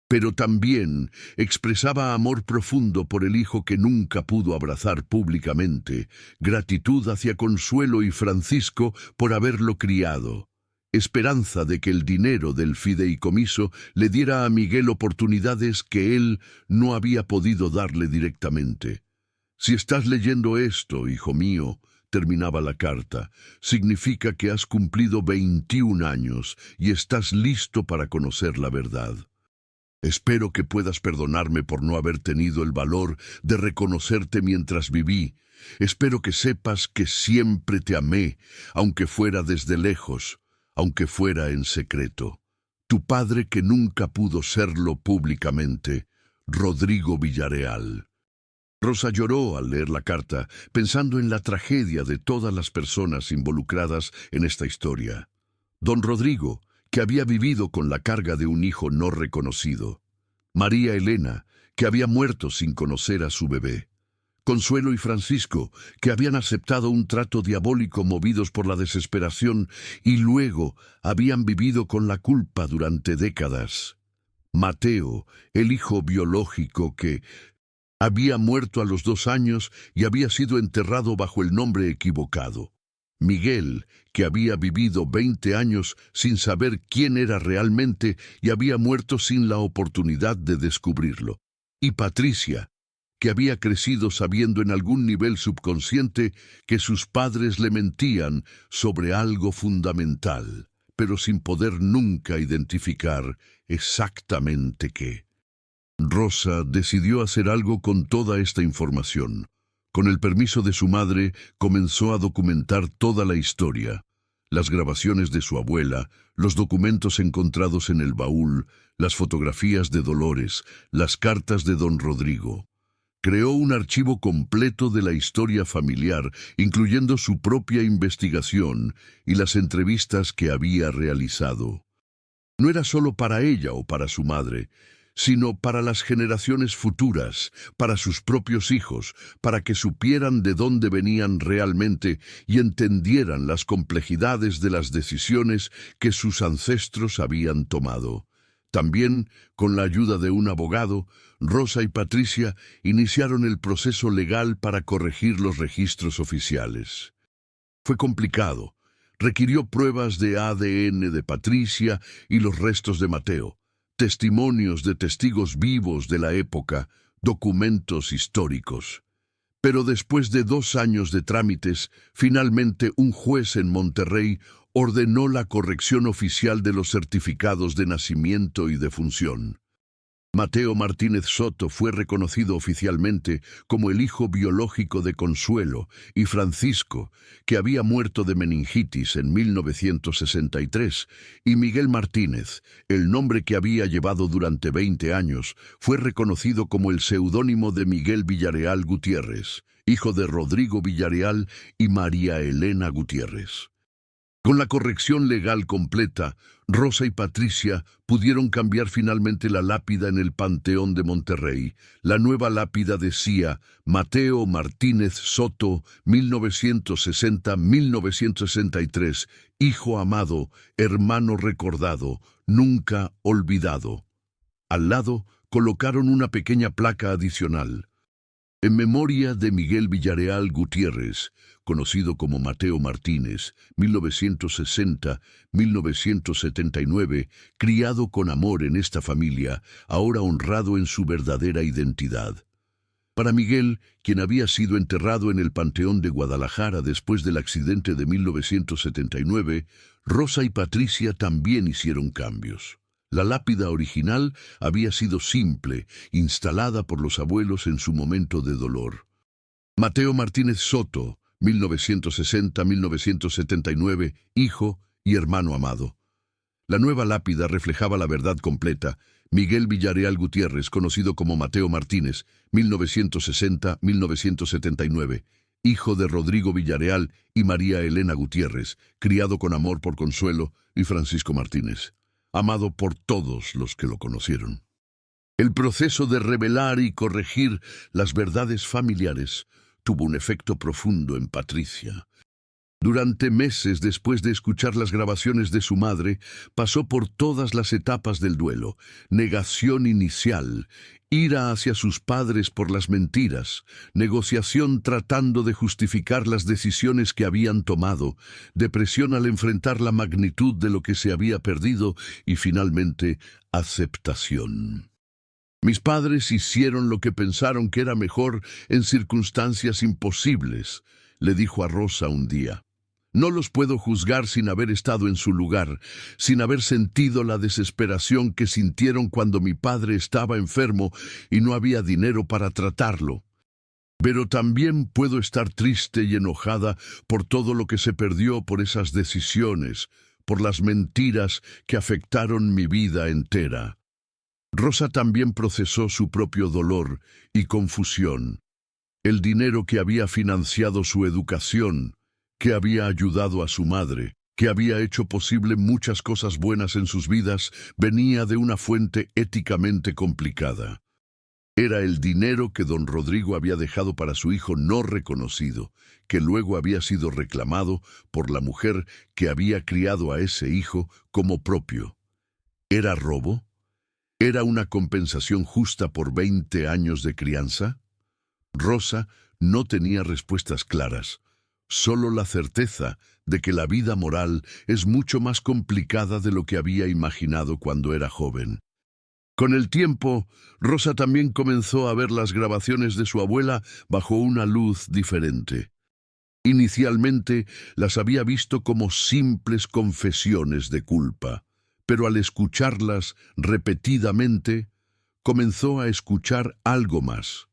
Pero también expresaba amor profundo por el hijo que nunca pudo abrazar públicamente, gratitud hacia Consuelo y Francisco por haberlo criado, esperanza de que el dinero del fideicomiso le diera a Miguel oportunidades que él no había podido darle directamente. Si estás leyendo esto, hijo mío, terminaba la carta, significa que has cumplido 21 años y estás listo para conocer la verdad. Espero que puedas perdonarme por no haber tenido el valor de reconocerte mientras viví. Espero que sepas que siempre te amé, aunque fuera desde lejos, aunque fuera en secreto. Tu padre que nunca pudo serlo públicamente, Rodrigo Villarreal. Rosa lloró al leer la carta, pensando en la tragedia de todas las personas involucradas en esta historia. Don Rodrigo, que había vivido con la carga de un hijo no reconocido. María Elena, que había muerto sin conocer a su bebé. Consuelo y Francisco, que habían aceptado un trato diabólico movidos por la desesperación y luego habían vivido con la culpa durante décadas. Mateo, el hijo biológico que había muerto a los 2 años y había sido enterrado bajo el nombre equivocado. Miguel, que había vivido 20 años sin saber quién era realmente y había muerto sin la oportunidad de descubrirlo. Y Patricia, que había crecido sabiendo en algún nivel subconsciente que sus padres le mentían sobre algo fundamental, pero sin poder nunca identificar exactamente qué. Rosa decidió hacer algo con toda esta información. Con el permiso de su madre, comenzó a documentar toda la historia. Las grabaciones de su abuela, los documentos encontrados en el baúl, las fotografías de Dolores, las cartas de don Rodrigo. Creó un archivo completo de la historia familiar, incluyendo su propia investigación y las entrevistas que había realizado. No era solo para ella o para su madre, sino para las generaciones futuras, para sus propios hijos, para que supieran de dónde venían realmente y entendieran las complejidades de las decisiones que sus ancestros habían tomado. También, con la ayuda de un abogado, Rosa y Patricia iniciaron el proceso legal para corregir los registros oficiales. Fue complicado. Requirió pruebas de ADN de Patricia y los restos de Mateo, testimonios de testigos vivos de la época, documentos históricos. Pero después de 2 años de trámites, finalmente un juez en Monterrey ordenó la corrección oficial de los certificados de nacimiento y defunción. Mateo Martínez Soto fue reconocido oficialmente como el hijo biológico de Consuelo y Francisco, que había muerto de meningitis en 1963, y Miguel Martínez, el nombre que había llevado durante 20 años, fue reconocido como el seudónimo de Miguel Villarreal Gutiérrez, hijo de Rodrigo Villarreal y María Elena Gutiérrez. Con la corrección legal completa, Rosa y Patricia pudieron cambiar finalmente la lápida en el Panteón de Monterrey. La nueva lápida decía Mateo Martínez Soto, 1960-1963, hijo amado, hermano recordado, nunca olvidado. Al lado colocaron una pequeña placa adicional. En memoria de Miguel Villarreal Gutiérrez, conocido como Mateo Martínez, 1960-1979, criado con amor en esta familia, ahora honrado en su verdadera identidad. Para Miguel, quien había sido enterrado en el Panteón de Guadalajara después del accidente de 1979, Rosa y Patricia también hicieron cambios. La lápida original había sido simple, instalada por los abuelos en su momento de dolor. Mateo Martínez Soto, 1960-1979, hijo y hermano amado. La nueva lápida reflejaba la verdad completa. Miguel Villarreal Gutiérrez, conocido como Mateo Martínez, 1960-1979, hijo de Rodrigo Villarreal y María Elena Gutiérrez, criado con amor por Consuelo y Francisco Martínez, amado por todos los que lo conocieron. El proceso de revelar y corregir las verdades familiares tuvo un efecto profundo en Patricia. Durante meses después de escuchar las grabaciones de su madre, pasó por todas las etapas del duelo: negación inicial, ira hacia sus padres por las mentiras, negociación tratando de justificar las decisiones que habían tomado, depresión al enfrentar la magnitud de lo que se había perdido y finalmente aceptación. Mis padres hicieron lo que pensaron que era mejor en circunstancias imposibles, le dijo a Rosa un día. No los puedo juzgar sin haber estado en su lugar, sin haber sentido la desesperación que sintieron cuando mi padre estaba enfermo y no había dinero para tratarlo. Pero también puedo estar triste y enojada por todo lo que se perdió por esas decisiones, por las mentiras que afectaron mi vida entera. Rosa también procesó su propio dolor y confusión. El dinero que había financiado su educación, que había ayudado a su madre, que había hecho posible muchas cosas buenas en sus vidas, venía de una fuente éticamente complicada. Era el dinero que don Rodrigo había dejado para su hijo no reconocido, que luego había sido reclamado por la mujer que había criado a ese hijo como propio. ¿Era robo? ¿Era una compensación justa por 20 años de crianza? Rosa no tenía respuestas claras. Solo la certeza de que la vida moral es mucho más complicada de lo que había imaginado cuando era joven. Con el tiempo, Rosa también comenzó a ver las grabaciones de su abuela bajo una luz diferente. Inicialmente las había visto como simples confesiones de culpa, pero al escucharlas repetidamente, comenzó a escuchar algo más.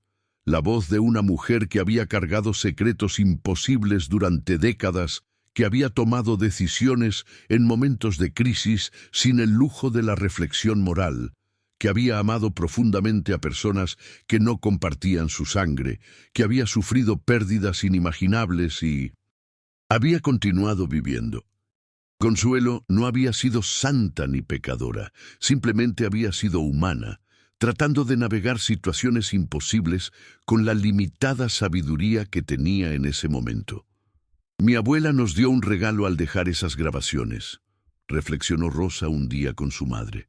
La voz de una mujer que había cargado secretos imposibles durante décadas, que había tomado decisiones en momentos de crisis sin el lujo de la reflexión moral, que había amado profundamente a personas que no compartían su sangre, que había sufrido pérdidas inimaginables y había continuado viviendo. Consuelo no había sido santa ni pecadora, simplemente había sido humana, tratando de navegar situaciones imposibles con la limitada sabiduría que tenía en ese momento. Mi abuela nos dio un regalo al dejar esas grabaciones, reflexionó Rosa un día con su madre.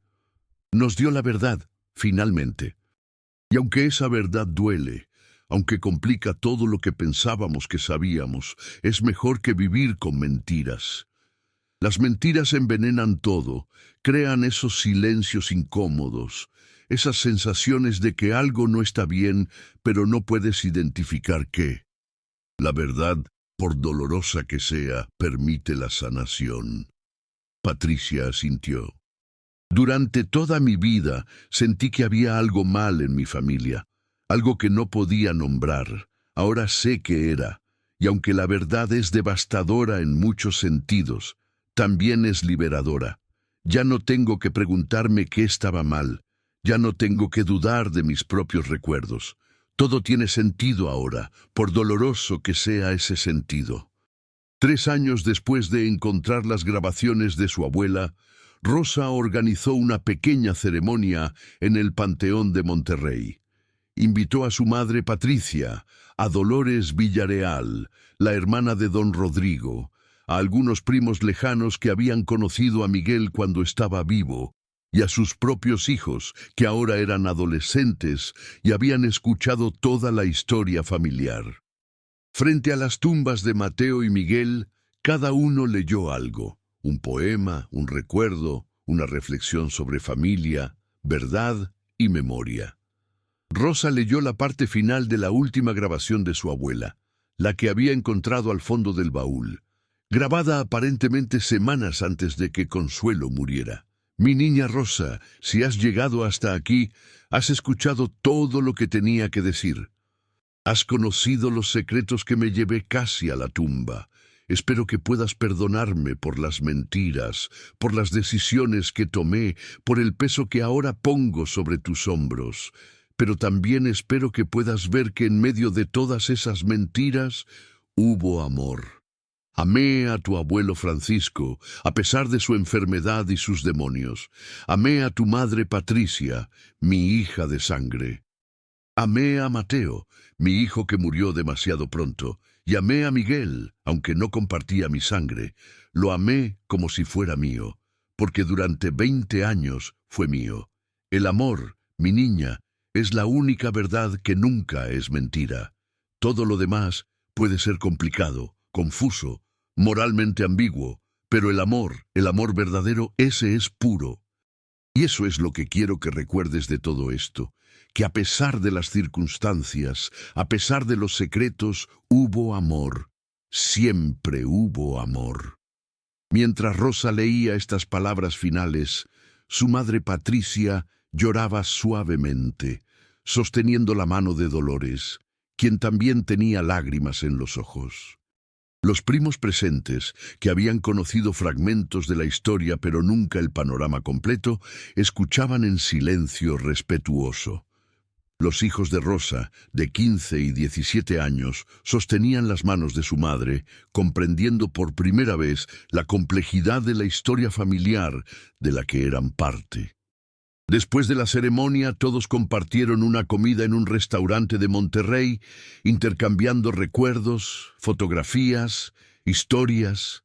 Nos dio la verdad, finalmente. Y aunque esa verdad duele, aunque complica todo lo que pensábamos que sabíamos, es mejor que vivir con mentiras. Las mentiras envenenan todo, crean esos silencios incómodos, esas sensaciones de que algo no está bien, pero no puedes identificar qué. La verdad, por dolorosa que sea, permite la sanación. Patricia asintió. Durante toda mi vida sentí que había algo mal en mi familia, algo que no podía nombrar. Ahora sé qué era, y aunque la verdad es devastadora en muchos sentidos, también es liberadora. Ya no tengo que preguntarme qué estaba mal. Ya no tengo que dudar de mis propios recuerdos. Todo tiene sentido ahora, por doloroso que sea ese sentido. 3 años después de encontrar las grabaciones de su abuela, Rosa organizó una pequeña ceremonia en el Panteón de Monterrey. Invitó a su madre Patricia, a Dolores Villarreal, la hermana de don Rodrigo, a algunos primos lejanos que habían conocido a Miguel cuando estaba vivo, y a sus propios hijos, que ahora eran adolescentes y habían escuchado toda la historia familiar. Frente a las tumbas de Mateo y Miguel, cada uno leyó algo: un poema, un recuerdo, una reflexión sobre familia, verdad y memoria. Rosa leyó la parte final de la última grabación de su abuela, la que había encontrado al fondo del baúl. grabada aparentemente semanas antes de que Consuelo muriera. Mi niña Rosa, si has llegado hasta aquí, has escuchado todo lo que tenía que decir. Has conocido los secretos que me llevé casi a la tumba. Espero que puedas perdonarme por las mentiras, por las decisiones que tomé, por el peso que ahora pongo sobre tus hombros. Pero también espero que puedas ver que en medio de todas esas mentiras hubo amor. Amé a tu abuelo Francisco, a pesar de su enfermedad y sus demonios. Amé a tu madre Patricia, mi hija de sangre. Amé a Mateo, mi hijo que murió demasiado pronto, y amé a Miguel, aunque no compartía mi sangre. Lo amé como si fuera mío, porque durante 20 años fue mío. El amor, mi niña, es la única verdad que nunca es mentira. Todo lo demás puede ser complicado, confuso, moralmente ambiguo, pero el amor verdadero, ese es puro. Y eso es lo que quiero que recuerdes de todo esto, que a pesar de las circunstancias, a pesar de los secretos, hubo amor. Siempre hubo amor. Mientras Rosa leía estas palabras finales, su madre Patricia lloraba suavemente, sosteniendo la mano de Dolores, quien también tenía lágrimas en los ojos. Los primos presentes, que habían conocido fragmentos de la historia pero nunca el panorama completo, escuchaban en silencio respetuoso. Los hijos de Rosa, de 15 y 17 años, sostenían las manos de su madre, comprendiendo por primera vez la complejidad de la historia familiar de la que eran parte. Después de la ceremonia, todos compartieron una comida en un restaurante de Monterrey, intercambiando recuerdos, fotografías, historias.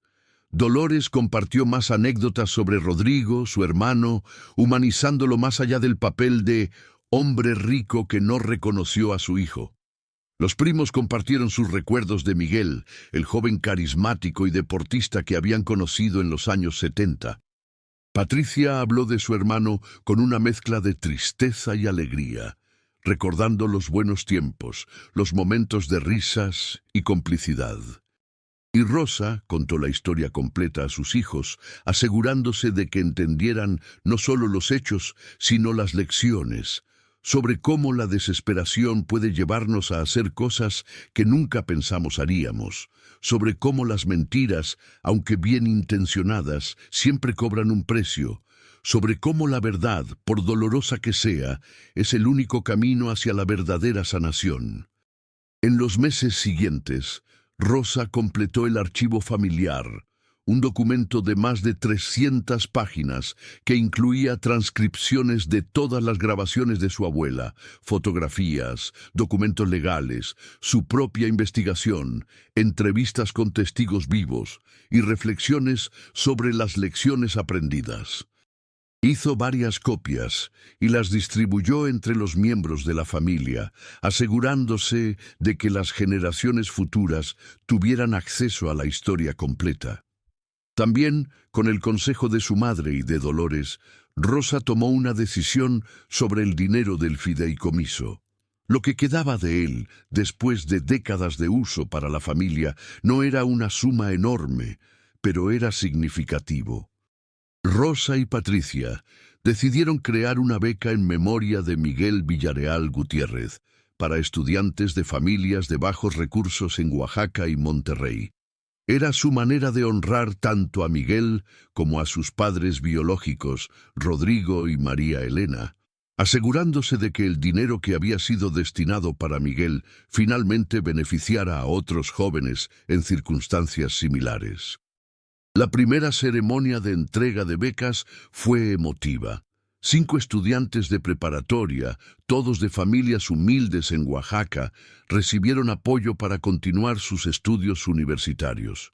Dolores compartió más anécdotas sobre Rodrigo, su hermano, humanizándolo más allá del papel de hombre rico que no reconoció a su hijo. Los primos compartieron sus recuerdos de Miguel, el joven carismático y deportista que habían conocido en los años 70. Patricia habló de su hermano con una mezcla de tristeza y alegría, recordando los buenos tiempos, los momentos de risas y complicidad. Y Rosa contó la historia completa a sus hijos, asegurándose de que entendieran no solo los hechos, sino las lecciones, sobre cómo la desesperación puede llevarnos a hacer cosas que nunca pensamos haríamos, sobre cómo las mentiras, aunque bien intencionadas, siempre cobran un precio, sobre cómo la verdad, por dolorosa que sea, es el único camino hacia la verdadera sanación. En los meses siguientes, Rosa completó el archivo familiar, un documento de más de 300 páginas que incluía transcripciones de todas las grabaciones de su abuela, fotografías, documentos legales, su propia investigación, entrevistas con testigos vivos y reflexiones sobre las lecciones aprendidas. Hizo varias copias y las distribuyó entre los miembros de la familia, asegurándose de que las generaciones futuras tuvieran acceso a la historia completa. También, con el consejo de su madre y de Dolores, Rosa tomó una decisión sobre el dinero del fideicomiso. Lo que quedaba de él, después de décadas de uso para la familia, no era una suma enorme, pero era significativo. Rosa y Patricia decidieron crear una beca en memoria de Miguel Villarreal Gutiérrez para estudiantes de familias de bajos recursos en Oaxaca y Monterrey. Era su manera de honrar tanto a Miguel como a sus padres biológicos, Rodrigo y María Elena, asegurándose de que el dinero que había sido destinado para Miguel finalmente beneficiara a otros jóvenes en circunstancias similares. La primera ceremonia de entrega de becas fue emotiva. 5 estudiantes de preparatoria, todos de familias humildes en Oaxaca, recibieron apoyo para continuar sus estudios universitarios.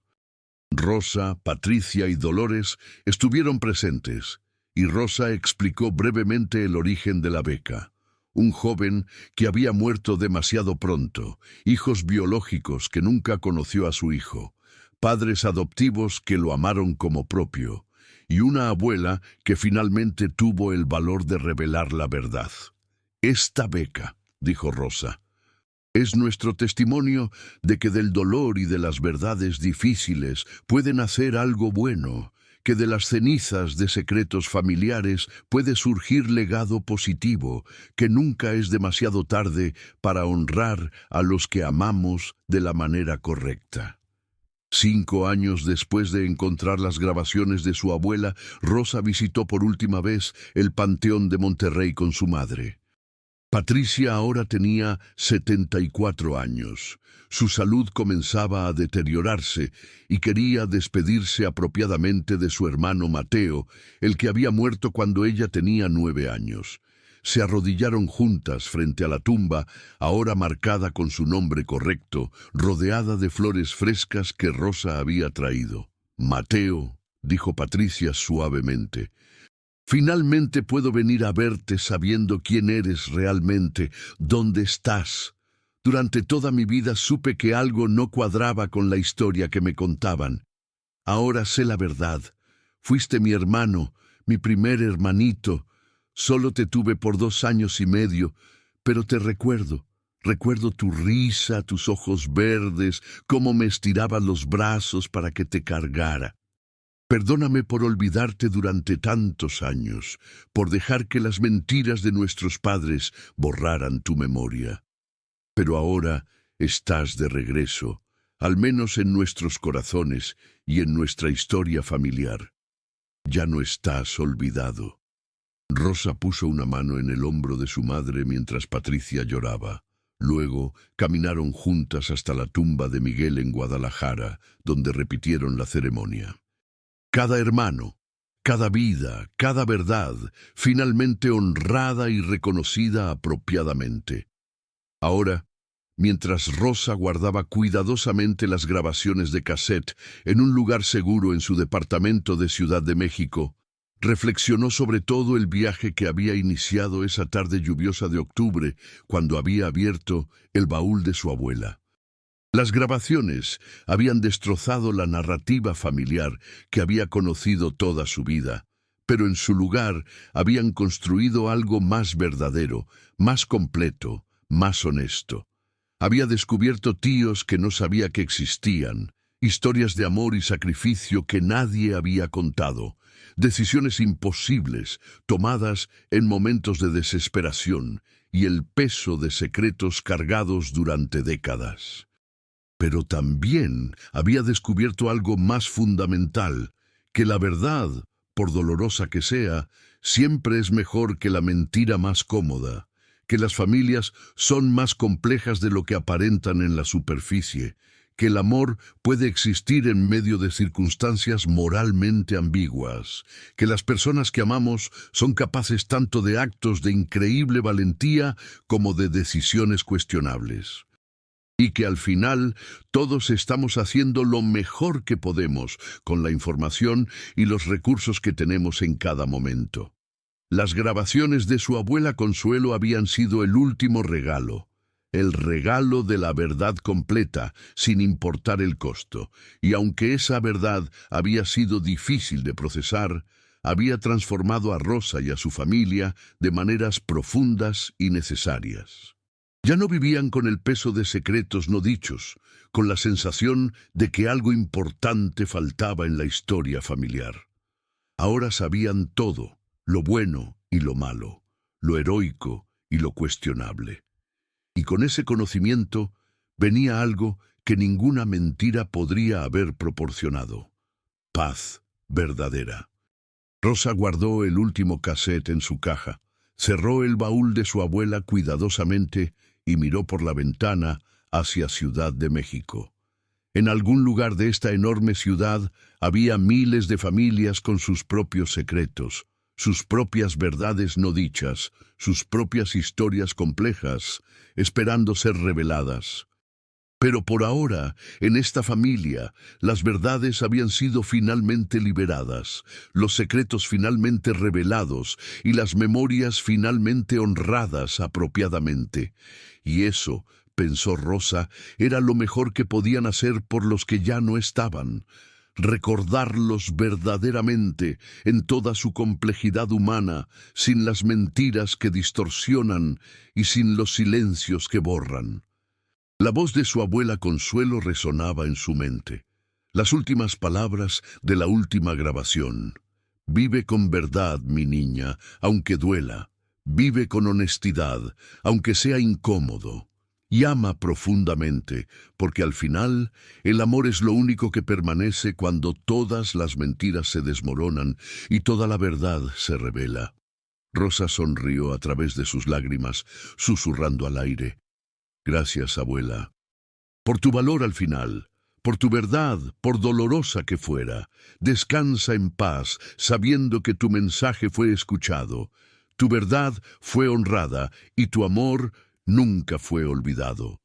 Rosa, Patricia y Dolores estuvieron presentes, y Rosa explicó brevemente el origen de la beca. Un joven que había muerto demasiado pronto, hijos biológicos que nunca conoció a su hijo, padres adoptivos que lo amaron como propio, y una abuela que finalmente tuvo el valor de revelar la verdad. «Esta beca», dijo Rosa, Es nuestro testimonio de que del dolor y de las verdades difíciles puede nacer algo bueno, que de las cenizas de secretos familiares puede surgir legado positivo, que nunca es demasiado tarde para honrar a los que amamos de la manera correcta. 5 años después de encontrar las grabaciones de su abuela, Rosa visitó por última vez el Panteón de Monterrey con su madre. Patricia ahora tenía 74 años. Su salud comenzaba a deteriorarse y quería despedirse apropiadamente de su hermano Mateo, el que había muerto cuando ella tenía 9 años. Se arrodillaron juntas frente a la tumba, ahora marcada con su nombre correcto, rodeada de flores frescas que Rosa había traído. «Mateo», dijo Patricia suavemente, «finalmente puedo venir a verte sabiendo quién eres realmente, dónde estás. Durante toda mi vida supe que algo no cuadraba con la historia que me contaban. Ahora sé la verdad. Fuiste mi hermano, mi primer hermanito. Solo te tuve por 2 años y medio, pero te recuerdo. Recuerdo tu risa, tus ojos verdes, cómo me estirabas los brazos para que te cargara. Perdóname por olvidarte durante tantos años, por dejar que las mentiras de nuestros padres borraran tu memoria. Pero ahora estás de regreso, al menos en nuestros corazones y en nuestra historia familiar. Ya no estás olvidado». Rosa puso una mano en el hombro de su madre mientras Patricia lloraba. Luego caminaron juntas hasta la tumba de Miguel en Guadalajara, donde repitieron la ceremonia. Cada hermano, cada vida, cada verdad, finalmente honrada y reconocida apropiadamente. Ahora, mientras Rosa guardaba cuidadosamente las grabaciones de cassette en un lugar seguro en su departamento de Ciudad de México, reflexionó sobre todo el viaje que había iniciado esa tarde lluviosa de octubre, cuando había abierto el baúl de su abuela. Las grabaciones habían destrozado la narrativa familiar que había conocido toda su vida, pero en su lugar habían construido algo más verdadero, más completo, más honesto. Había descubierto tíos que no sabía que existían, historias de amor y sacrificio que nadie había contado, decisiones imposibles tomadas en momentos de desesperación y el peso de secretos cargados durante décadas. Pero también había descubierto algo más fundamental, que la verdad, por dolorosa que sea, siempre es mejor que la mentira más cómoda, que las familias son más complejas de lo que aparentan en la superficie, que el amor puede existir en medio de circunstancias moralmente ambiguas, que las personas que amamos son capaces tanto de actos de increíble valentía como de decisiones cuestionables. Y que al final todos estamos haciendo lo mejor que podemos con la información y los recursos que tenemos en cada momento. Las grabaciones de su abuela Consuelo habían sido el último regalo, el regalo de la verdad completa, sin importar el costo, y aunque esa verdad había sido difícil de procesar, había transformado a Rosa y a su familia de maneras profundas y necesarias. Ya no vivían con el peso de secretos no dichos, con la sensación de que algo importante faltaba en la historia familiar. Ahora sabían todo, lo bueno y lo malo, lo heroico y lo cuestionable. Y con ese conocimiento venía algo que ninguna mentira podría haber proporcionado: paz verdadera. Rosa guardó el último cassette en su caja, cerró el baúl de su abuela cuidadosamente y miró por la ventana hacia Ciudad de México. En algún lugar de esta enorme ciudad había miles de familias con sus propios secretos, sus propias verdades no dichas, sus propias historias complejas, esperando ser reveladas. Pero por ahora, en esta familia, las verdades habían sido finalmente liberadas, los secretos finalmente revelados y las memorias finalmente honradas apropiadamente. Y eso, pensó Rosa, era lo mejor que podían hacer por los que ya no estaban. Recordarlos verdaderamente en toda su complejidad humana, sin las mentiras que distorsionan y sin los silencios que borran. La voz de su abuela Consuelo resonaba en su mente. Las últimas palabras de la última grabación. Vive con verdad, mi niña, aunque duela. Vive con honestidad, aunque sea incómodo. Y ama profundamente, porque al final el amor es lo único que permanece cuando todas las mentiras se desmoronan y toda la verdad se revela. Rosa sonrió a través de sus lágrimas, susurrando al aire. Gracias, abuela. Por tu valor al final, por tu verdad, por dolorosa que fuera. Descansa en paz, sabiendo que tu mensaje fue escuchado. Tu verdad fue honrada y tu amor nunca fue olvidado.